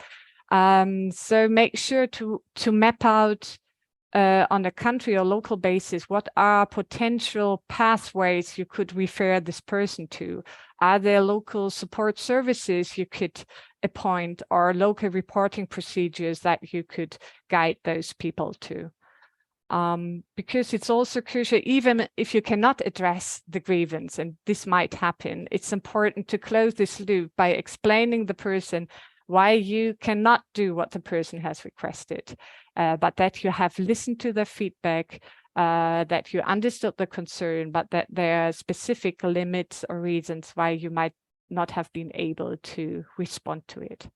So make sure to map out on a country or local basis, what are potential pathways you could refer this person to? Are there local support services you could appoint or local reporting procedures that you could guide those people to? Because it's also crucial, even if you cannot address the grievance, and this might happen, it's important to close this loop by explaining the person why you cannot do what the person has requested, but that you have listened to the feedback, that you understood the concern, but that there are specific limits or reasons why you might not have been able to respond to it.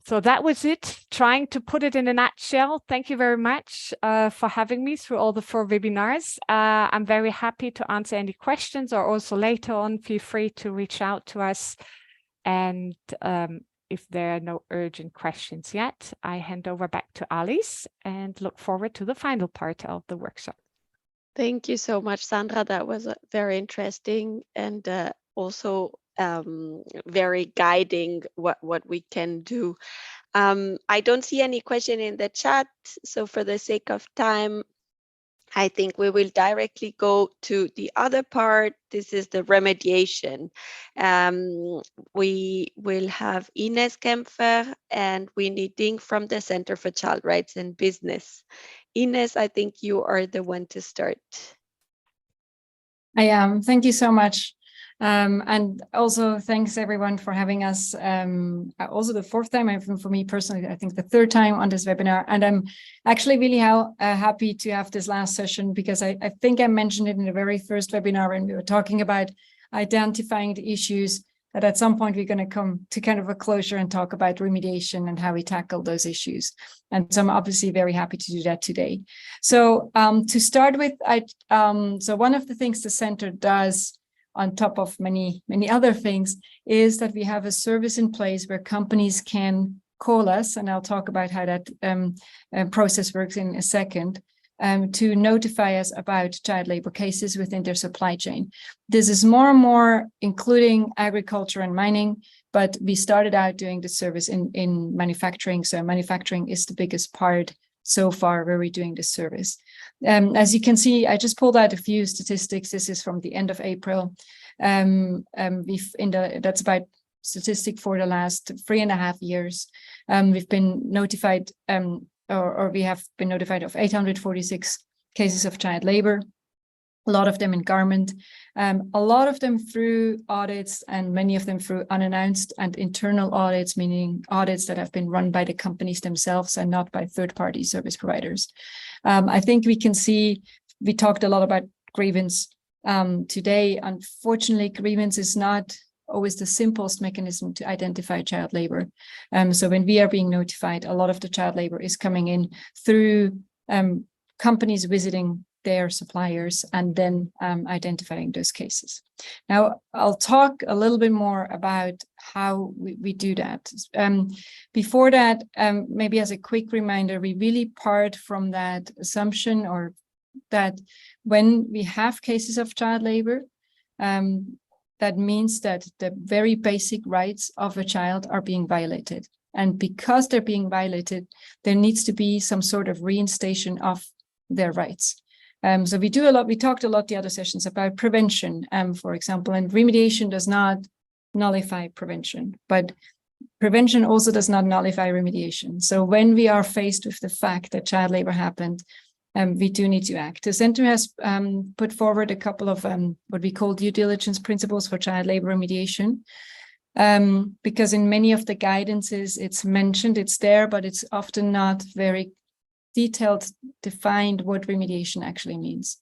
So that was it, trying to put it in a nutshell. Thank you very much for having me through all the 4 webinars. I'm very happy to answer any questions, or also later on, feel free to reach out to us. And if there are no urgent questions yet, I hand over back to Alice and look forward to the final part of the workshop. Thank you so much, Sandra. That was very interesting and also very guiding what we can do. I don't see any question in the chat, so for the sake of time, I think we will directly go to the other part. This is the remediation. We will have Ines Kempfer and Winnie Ding from the Center for Child Rights and Business. Ines, I think you are the one to start. I am. Thank you so much. And also thanks everyone for having us. Also the 4th time, for me personally, I think the 3rd time on this webinar. And I'm actually really happy to have this last session, because I think I mentioned it in the very first webinar when we were talking about identifying the issues that at some point we're going to come to kind of a closure and talk about remediation and how we tackle those issues. And so I'm obviously very happy to do that today. So to start with, so one of the things the center does on top of many other things is that we have a service in place where companies can call us, and I'll talk about how that process works in a second, to notify us about child labor cases within their supply chain. This is more and more including agriculture and mining, but we started out doing the service in manufacturing. So manufacturing is the biggest part so far where we're doing this service. As you can see, I just pulled out a few statistics. This is from the end of April. That's about statistic for the last 3.5 years. We've been notified, or we have been notified of 846 cases of child labor, a lot of them in garment, a lot of them through audits, and many of them through unannounced and internal audits, meaning audits that have been run by the companies themselves and not by third-party service providers. I think we can see, we talked a lot about grievance today. Unfortunately, grievance is not always the simplest mechanism to identify child labor. So when we are being notified, a lot of the child labor is coming in through companies visiting their suppliers and then identifying those cases. Now, I'll talk a little bit more about how we do that. Before that, maybe as a quick reminder, we really part from that assumption, or that when we have cases of child labor, that means that the very basic rights of a child are being violated. And because they're being violated, there needs to be some sort of reinstation of their rights. So we talked a lot the other sessions about prevention, for example, and remediation does not nullify prevention, but prevention also does not nullify remediation. So when we are faced with the fact that child labor happened, we do need to act. The center has put forward a couple of what we call due diligence principles for child labor remediation, because in many of the guidances it's mentioned, it's there, but it's often not very detailed, defined what remediation actually means.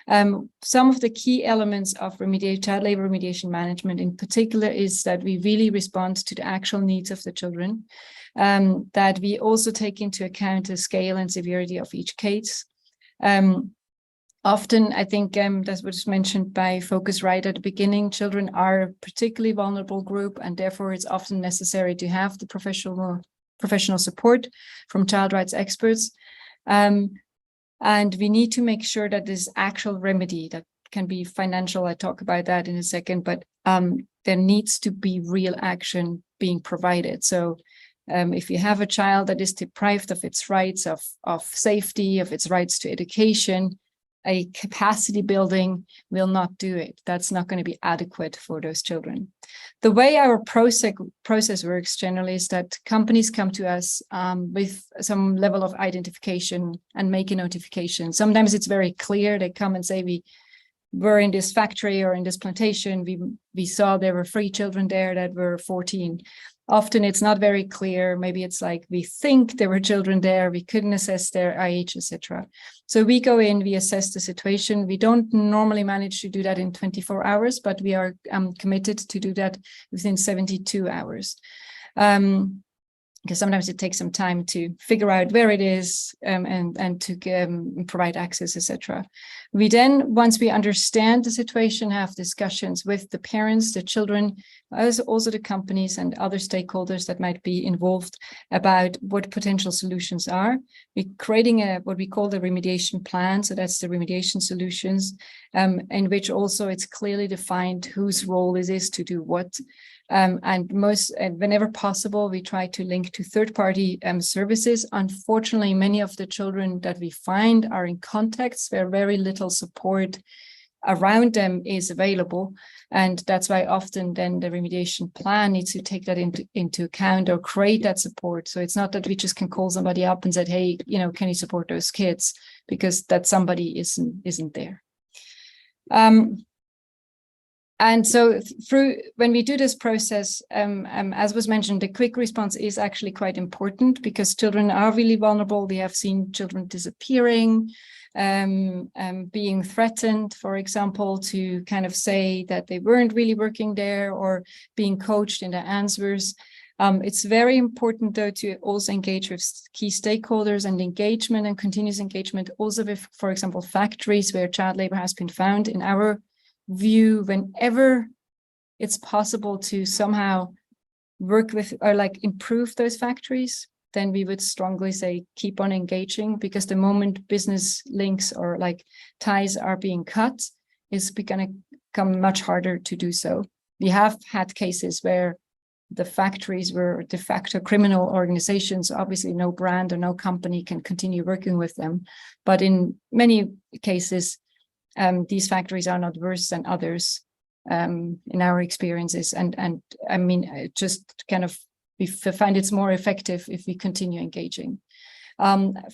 Some of the key elements of child labor remediation management in particular is that we really respond to the actual needs of the children, that we also take into account the scale and severity of each case. Often, I think that was mentioned by Focus right at the beginning, children are a particularly vulnerable group, and therefore it's often necessary to have the professional support from child rights experts. And we need to make sure that this actual remedy, that can be financial, I talk about that in a second, but there needs to be real action being provided. So if you have a child that is deprived of its rights of safety, of its rights to education, a capacity building will not do it. That's not going to be adequate for those children. The way our process works generally is that companies come to us with some level of identification and make a notification. Sometimes it's very clear. They come and say, we were in this factory or in this plantation. We saw there were 3 children there that were 14. Often it's not very clear. Maybe it's like, we think there were children there, we couldn't assess their age, etc. So we go in, we assess the situation. We don't normally manage to do that in 24 hours, but we are committed to do that within 72 hours. Because sometimes it takes some time to figure out where it is and to provide access, etc. We then, once we understand the situation, have discussions with the parents, the children, as also the companies and other stakeholders that might be involved about what potential solutions are. We're creating what we call the remediation plan. So that's the remediation solutions, in which also it's clearly defined whose role it is to do what. And whenever possible, we try to link to third-party services. Unfortunately, many of the children that we find are in contexts where very little support around them is available. And that's why often then the remediation plan needs to take that into account or create that support. So it's not that we just can call somebody up and say, hey, can you support those kids? Because that somebody isn't there. And so when we do this process, as was mentioned, the quick response is actually quite important because children are really vulnerable. We have seen children disappearing. being threatened, for example, to kind of say that they weren't really working there, or being coached in their answers. It's very important, though, to also engage with key stakeholders, and engagement and continuous engagement also with, for example, factories where child labor has been found. In our view, whenever it's possible to somehow work with or like improve those factories, then we would strongly say keep on engaging, because the moment business links or like ties are being cut, it's going to become much harder to do so. We have had cases where the factories were de facto criminal organizations. Obviously, no brand or no company can continue working with them. But in many cases, these factories are not worse than others in our experiences. And I mean, just kind of, we find it's more effective if we continue engaging.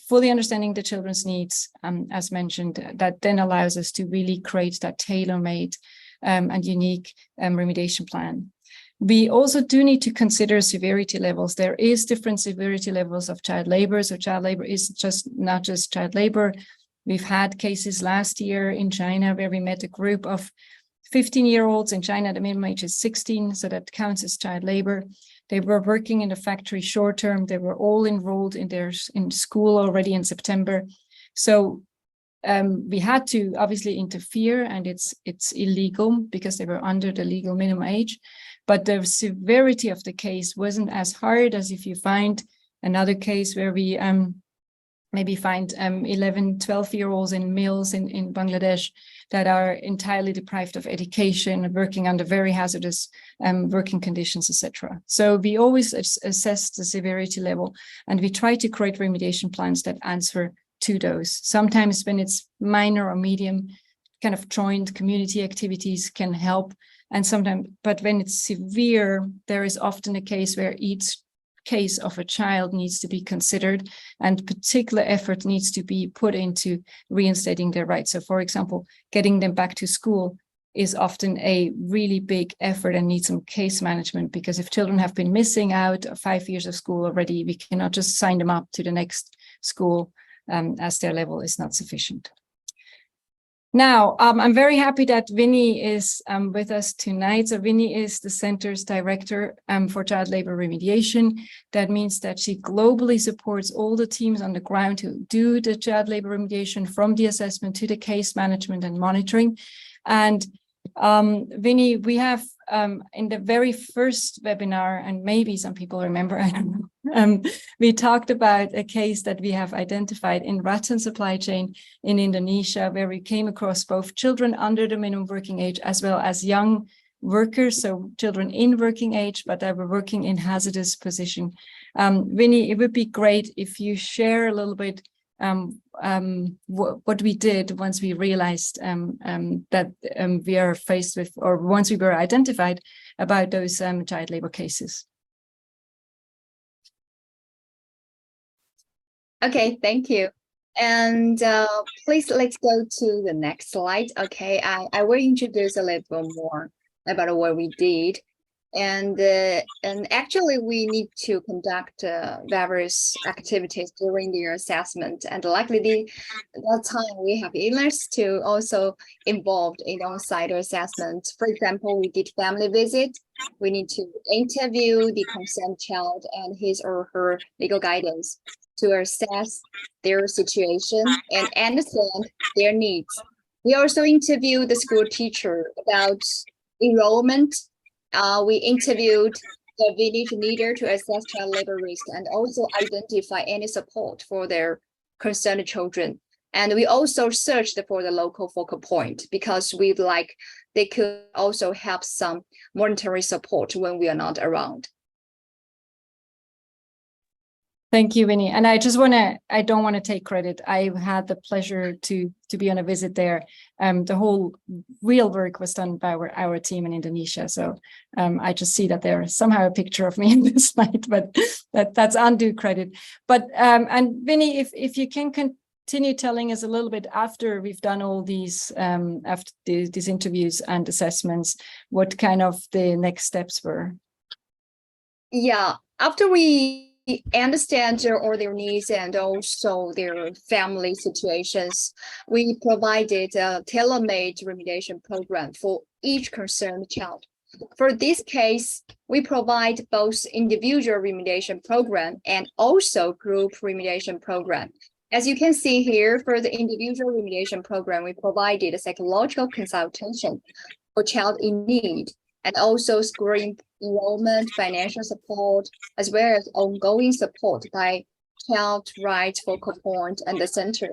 Fully understanding the children's needs, as mentioned, that then allows us to really create that tailor-made and unique remediation plan. We also do need to consider severity levels. There is different severity levels of child labor. So child labor is not just child labor. We've had cases last year in China where we met a group of 15-year-olds in China. The minimum age is 16, so that counts as child labor. They were working in the factory short term. They were all enrolled in school already in September. So we had to obviously interfere, and it's illegal because they were under the legal minimum age. But the severity of the case wasn't as hard as if you find another case where we maybe find 11, 12-year-olds in mills in Bangladesh that are entirely deprived of education, working under very hazardous working conditions, etc. So we always assess the severity level, and we try to create remediation plans that answer to those. Sometimes when it's minor or medium, kind of joint community activities can help. And sometimes, but when it's severe, there is often a case where each case of a child needs to be considered, and particular effort needs to be put into reinstating their rights. So, for example, getting them back to school is often a really big effort and needs some case management, because if children have been missing out 5 years of school already, we cannot just sign them up to the next school as their level is not sufficient. Now, I'm very happy that Winnie is with us tonight. So Winnie is the Center's Director for Child Labor Remediation. That means that she globally supports all the teams on the ground who do the child labor remediation, from the assessment to the case management and monitoring. And Winnie, we have in the very first webinar, and maybe some people remember, I don't know, we talked about a case that we have identified in rattan supply chain in Indonesia, where we came across both children under the minimum working age as well as young workers, so children in working age, but that were working in hazardous position. Winnie, it would be great if you share a little bit what we did once we realized that we are faced with, or once we were identified about those child labor cases. Okay, thank you. And please, let's go to the next slide. Okay, I will introduce a little more about what we did. And actually, we need to conduct various activities during the assessment. And likely that time we have illness to also involved in on-site assessment. For example, we did family visit. We need to interview the concerned child and his or her legal guidance to assess their situation and understand their needs. We also interviewed the school teacher about enrollment. We interviewed the village leader to assess child labor risk and also identify any support for their concerned children. And we also searched for the local focal point, because we'd like they could also have some monetary support when we are not around. Thank you, Winnie. And I don't want to take credit. I had the pleasure to be on a visit there. The whole real work was done by our team in Indonesia. So I just see that there is somehow a picture of me in this slide, but that's undue credit. But and Winnie, if you can continue telling us a little bit after we've done all these these interviews and assessments, what kind of the next steps were? Yeah, after we understand all their needs and also their family situations. We provided a tailor-made remediation program for each concerned child. For this case, we provide both individual remediation program and also group remediation program. As you can see here, for the individual remediation program, we provided a psychological consultation for child in need, and also school enrollment, financial support, as well as ongoing support by child rights focal point and the center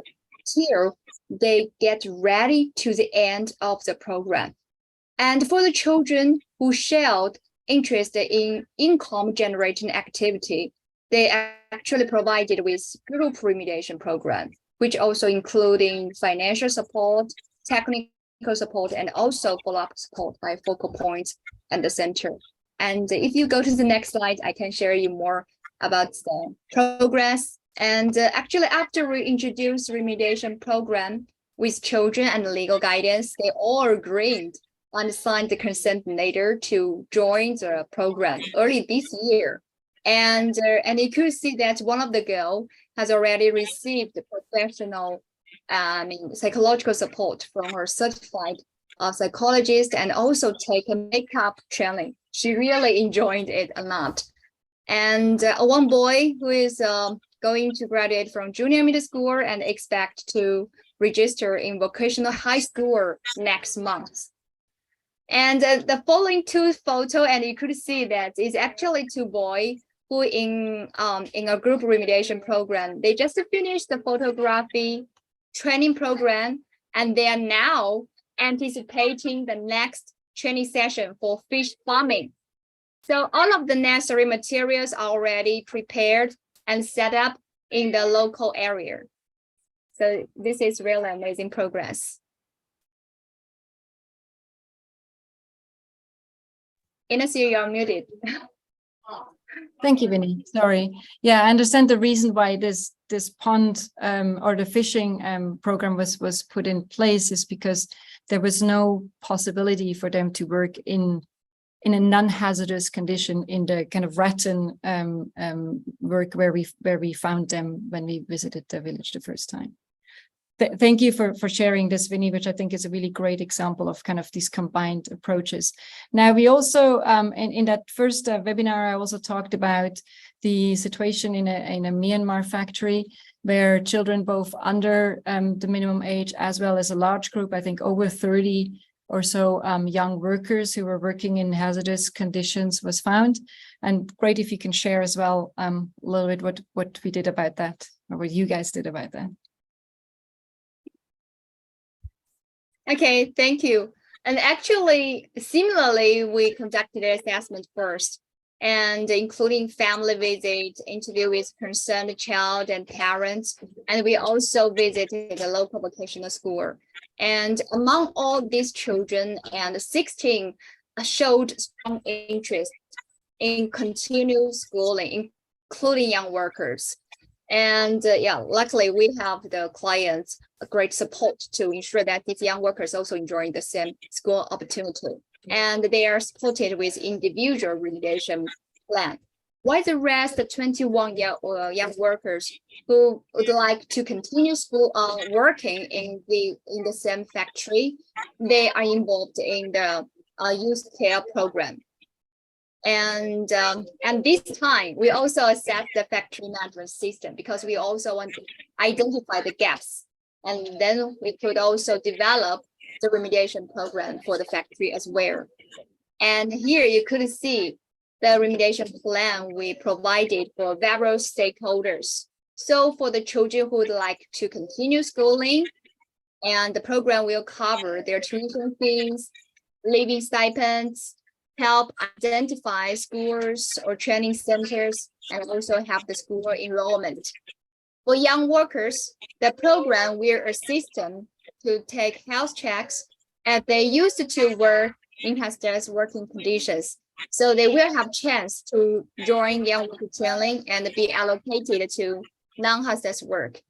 till they get ready to the end of the program. And for the children who showed interest in income generating activity, they actually provided with group remediation program, which also including financial support, technical support, and also follow-up support by focal points and the center. And if you go to the next slide, I can share you more about the progress. And actually, after we introduced remediation program with children and legal guidance, they all agreed and signed the consent letter to join the program early this year. And you could see that one of the girls has already received professional psychological support from her certified psychologist, and also take a makeup training. She really enjoyed it a lot. And one boy who is going to graduate from junior middle school and expect to register in vocational high school next month. And the following two photos, and you could see that is actually two boys who in a group remediation program. They just finished the photography training program, and they are now anticipating the next training session for fish farming. So all of the necessary materials are already prepared and set up in the local area. So this is really amazing progress. Ines, you are muted. Thank you, Vinny. Sorry. Yeah, I understand the reason why this pond or the fishing program was put in place is because there was no possibility for them to work in a non-hazardous condition in the kind of rattan work where we found them when we visited the village the first time. Thank you for sharing this, Vinny, which I think is a really great example of kind of these combined approaches. Now, we also, in that first webinar, I also talked about the situation in a Myanmar factory where children both under the minimum age as well as a large group, I think over 30 or so young workers who were working in hazardous conditions was found. And great if you can share as well a little bit what we did about that, or what you guys did about that. Okay, thank you. And actually, similarly, we conducted an assessment first, and including family visit, interview with concerned child and parents, and we also visited the local vocational school. And among all these children, and 16 showed strong interest in continued schooling, including young workers. And yeah, luckily we have the clients a great support to ensure that these young workers also enjoying the same school opportunity. And they are supported with individual remediation plan. While the rest, the 21 young workers who would like to continue school working in the same factory, they are involved in the youth care program. And this time, we also assess the factory management system because we also want to identify the gaps. And then we could also develop the remediation program for the factory as well. And here you could see the remediation plan we provided for various stakeholders. So for the children who would like to continue schooling, and the program will cover their tuition fees, living stipends, help identify schools or training centers, and also have the school enrollment. For young workers, the program will assist them to take health checks as they used to work in hazardous working conditions. So they will have chance to join young worker training and be allocated to non-hazardous work.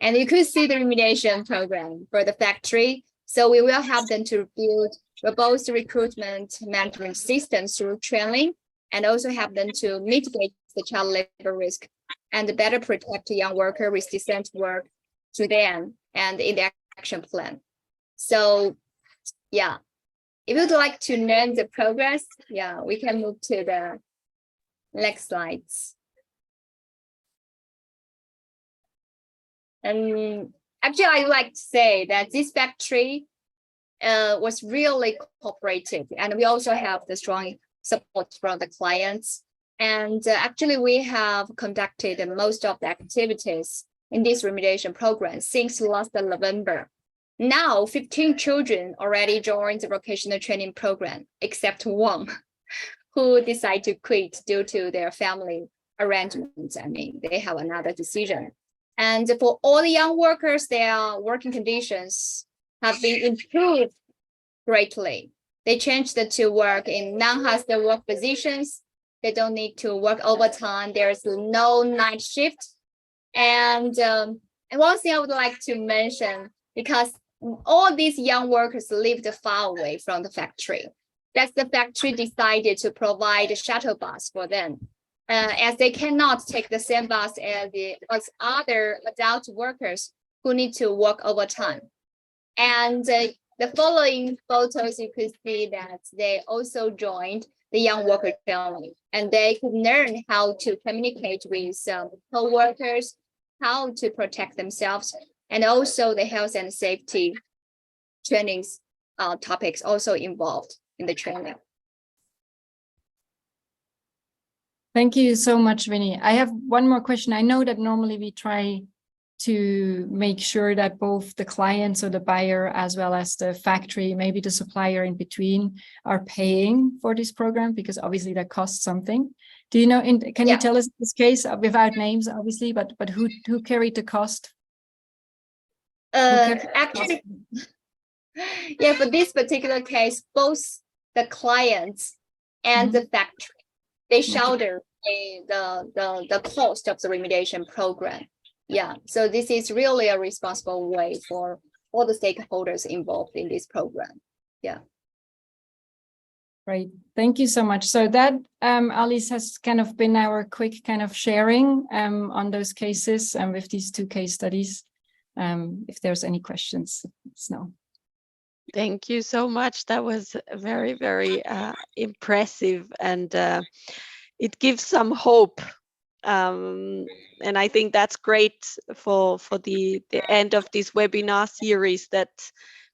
And you could see the remediation program for the factory. So we will help them to build robust recruitment management systems through training and also help them to mitigate the child labor risk and better protect young workers with decent work to them and in the action plan. So yeah, if you'd like to learn the progress, yeah, we can move to the next slides. And actually, I would like to say that this factory was really cooperative, and we also have the strong support from the clients. And actually, we have conducted most of the activities in this remediation program since last November. Now, 15 children already joined the vocational training program, except one who decided to quit due to their family arrangements. I mean, they have another decision. And for all the young workers, their working conditions have been improved greatly. They changed to work in non-hostile work positions. They don't need to work overtime. There's no night shift. And one thing I would like to mention, because all these young workers lived far away from the factory, that's the factory decided to provide a shuttle bus for them, as they cannot take the same bus as other adult workers who need to work overtime. And the following photos, you could see that they also joined the young worker training, and they could learn how to communicate with co-workers, how to protect themselves, and also the health and safety trainings topics also involved in the training. Thank you so much, Winnie. I have one more question. I know that normally we try to make sure that both the clients or the buyer as well as the factory, maybe the supplier in between, are paying for this program, because obviously that costs something. Do you know, can you tell us this case, without names obviously, but who carried the cost? Actually, yeah, for this particular case, both the clients and the factory, they shoulder the cost of the remediation program. Yeah, so this is really a responsible way for all the stakeholders involved in this program. Yeah. Great, thank you so much. So that, Alice, has kind of been our quick kind of sharing on those cases and with these two case studies. If there's any questions, let us know. Thank you so much. That was very, very impressive, and it gives some hope. And I think that's great for the end of this webinar series, that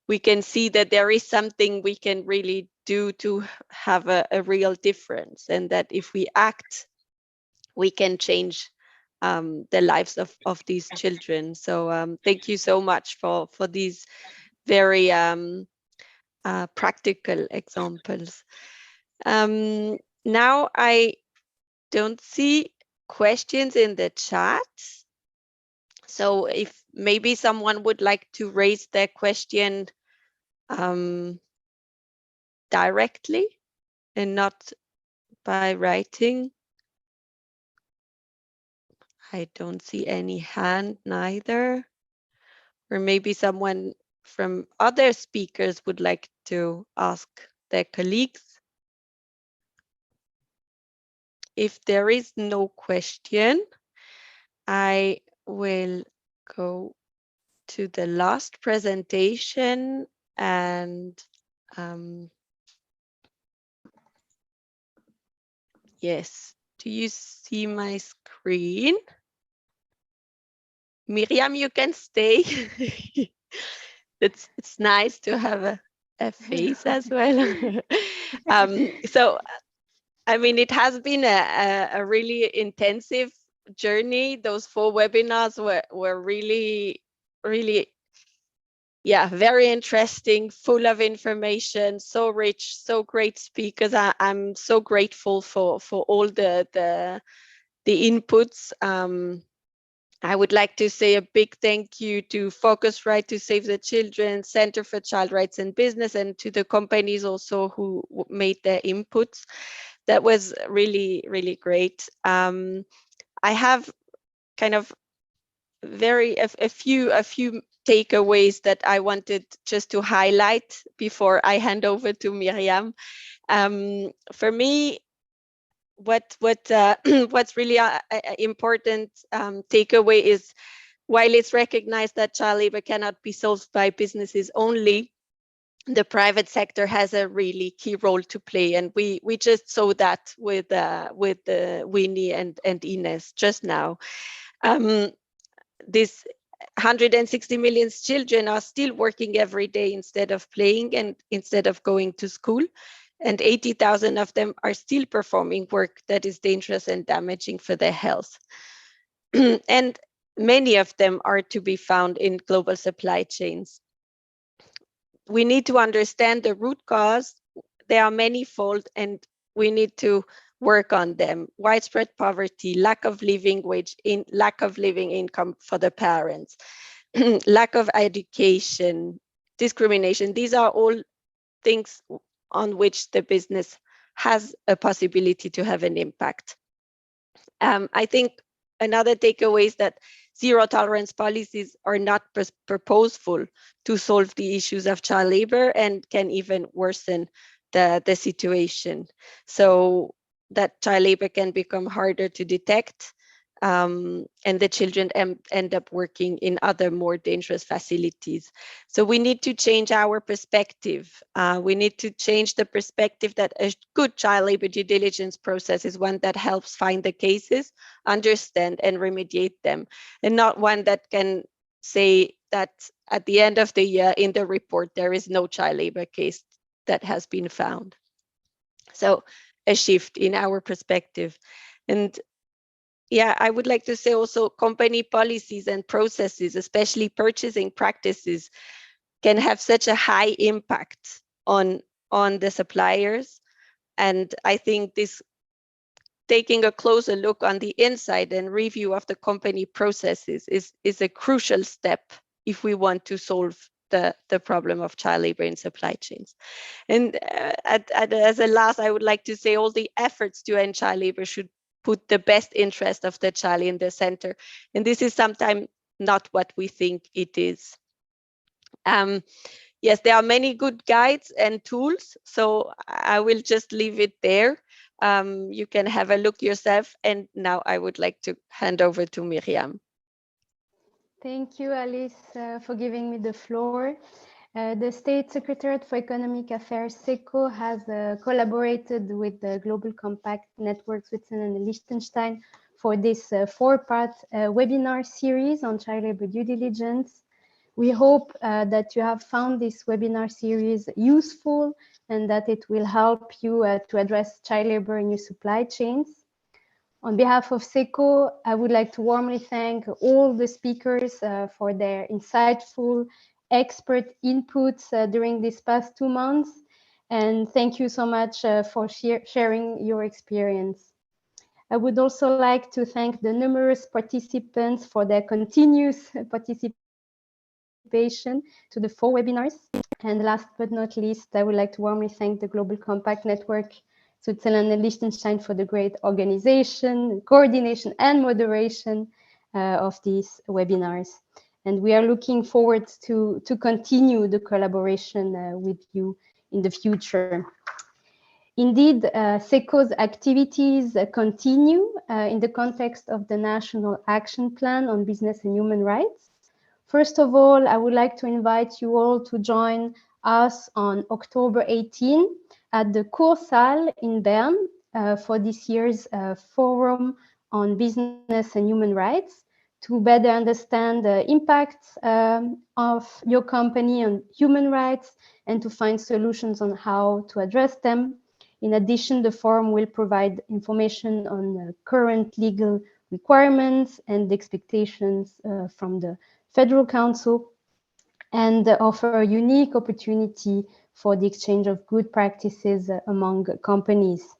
we can see that there is something we can really do to have a real difference, and that if we act, we can change the lives of these children. So thank you so much for these very practical examples. Now I don't see questions in the chat. So if maybe someone would like to raise their question directly and not by writing. I don't see any hand neither. Or maybe someone from other speakers would like to ask their colleagues. If there is no question, I will go to the last presentation, and yes, do you see my screen? Miriam, you can stay. It's nice to have a face as well. So, I mean, it has been a really intensive journey. Those 4 webinars were really, really, yeah, very interesting, full of information, so rich, so great speakers. I'm so grateful for all the inputs. I would like to say a big thank you to Focusrite to Save the Children, Center for Child Rights and Business, and to the companies also who made their inputs. That was really, really great. I have kind of a few takeaways that I wanted just to highlight before I hand over to Miriam. For me, what's really important takeaway is, while it's recognized that child labor cannot be solved by businesses only, the private sector has a really key role to play, and we just saw that with Winnie and Ines just now. This 160 million children are still working every day instead of playing and instead of going to school, and 80,000 of them are still performing work that is dangerous and damaging for their health. And many of them are to be found in global supply chains. We need to understand the root cause. They are manifold, and we need to work on them. Widespread poverty, lack of living wage, lack of living income for the parents, lack of education, discrimination. These are all things on which the business has a possibility to have an impact. I think another takeaway is that zero tolerance policies are not purposeful to solve the issues of child labor and can even worsen the situation. So that child labor can become harder to detect, and the children end up working in other more dangerous facilities. So we need to change our perspective. We need to change the perspective that a good child labor due diligence process is one that helps find the cases, understand and remediate them, and not one that can say that at the end of the year in the report there is no child labor case that has been found. So a shift in our perspective. And yeah, I would like to say also company policies and processes, especially purchasing practices, can have such a high impact on the suppliers. And I think this taking a closer look on the inside and review of the company processes is a crucial step if we want to solve the problem of child labor in supply chains. And as a last, I would like to say all the efforts to end child labor should put the best interest of the child in the center. And this is sometimes not what we think it is. Yes, there are many good guides and tools, so I will just leave it there. You can have a look yourself. And now I would like to hand over to Miriam. Thank you, Alice, for giving me the floor. The State Secretariat for Economic Affairs, SECO, has collaborated with the Global Compact Network Switzerland and Liechtenstein for this four-part webinar series on child labor due diligence. We hope that you have found this webinar series useful and that it will help you to address child labor in your supply chains. On behalf of SECO, I would like to warmly thank all the speakers for their insightful expert inputs during these past 2 months. And thank you so much for sharing your experience. I would also like to thank the numerous participants for their continuous participation to the 4 webinars. And last but not least, I would like to warmly thank the Global Compact Network Switzerland and Liechtenstein for the great organization, coordination and moderation of these webinars. And we are looking forward to continue the collaboration with you in the future. Indeed, SECO's activities continue in the context of the National Action Plan on Business and Human Rights. First of all, I would like to invite you all to join us on October 18 at the Kursaal in Bern for this year's Forum on Business and Human Rights to better understand the impacts of your company on human rights and to find solutions on how to address them. In addition, the forum will provide information on current legal requirements and expectations from the Federal Council, and offer a unique opportunity for the exchange of good practices among companies.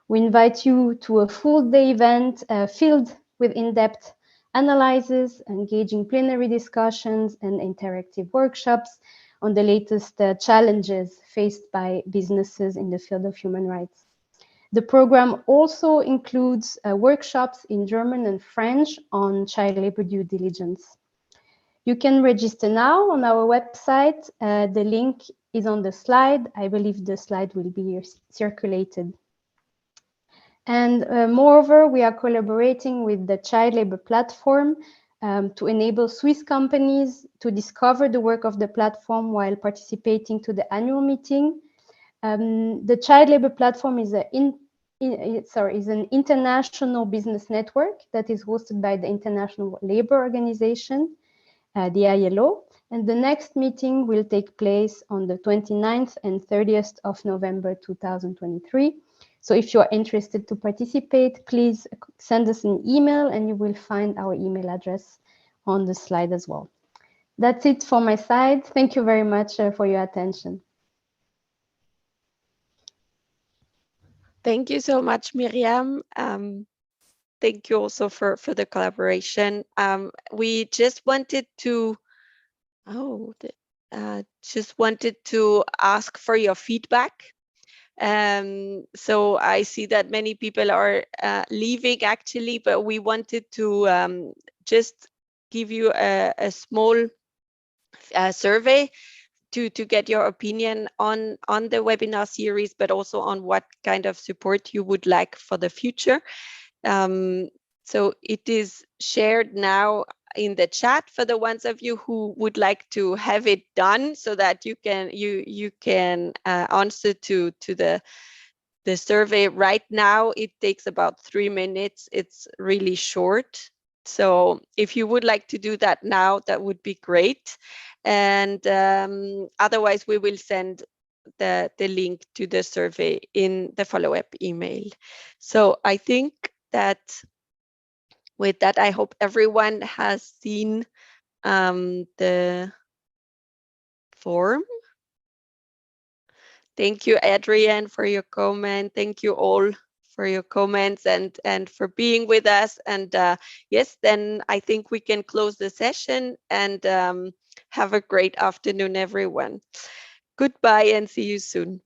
We invite you to a full-day event filled with in-depth analyses, engaging plenary discussions, and interactive workshops on the latest challenges faced by businesses in the field of human rights. The program also includes workshops in German and French on child labor due diligence. You can register now on our website. The link is on the slide. I believe the slide will be circulated. And moreover, we are collaborating with the Child Labour platform to enable Swiss companies to discover the work of the platform while participating to the annual meeting. The Child Labour platform is an international business network that is hosted by the International Labour Organization, the ILO. And the next meeting will take place on the 29th and 30th of November 2023. So if you are interested to participate, please send us an email and you will find our email address on the slide as well. That's it for my side. Thank you very much for your attention. Thank you so much, Miriam. Thank you also for the collaboration. We just wanted to, just wanted to ask for your feedback. So I see that many people are leaving actually, but we wanted to just give you a small survey to get your opinion on the webinar series, but also on what kind of support you would like for the future. So it is shared now in the chat for the ones of you who would like to have it done, so that you can answer to the survey right now. It takes about 3 minutes. It's really short. So if you would like to do that now, that would be great. And otherwise, we will send the link to the survey in the follow-up email. So I think that with that, I hope everyone has seen the form. Thank you, Adrian, for your comment. Thank you all for your comments and for being with us. And yes, then I think we can close the session and have a great afternoon, everyone. Goodbye and see you soon.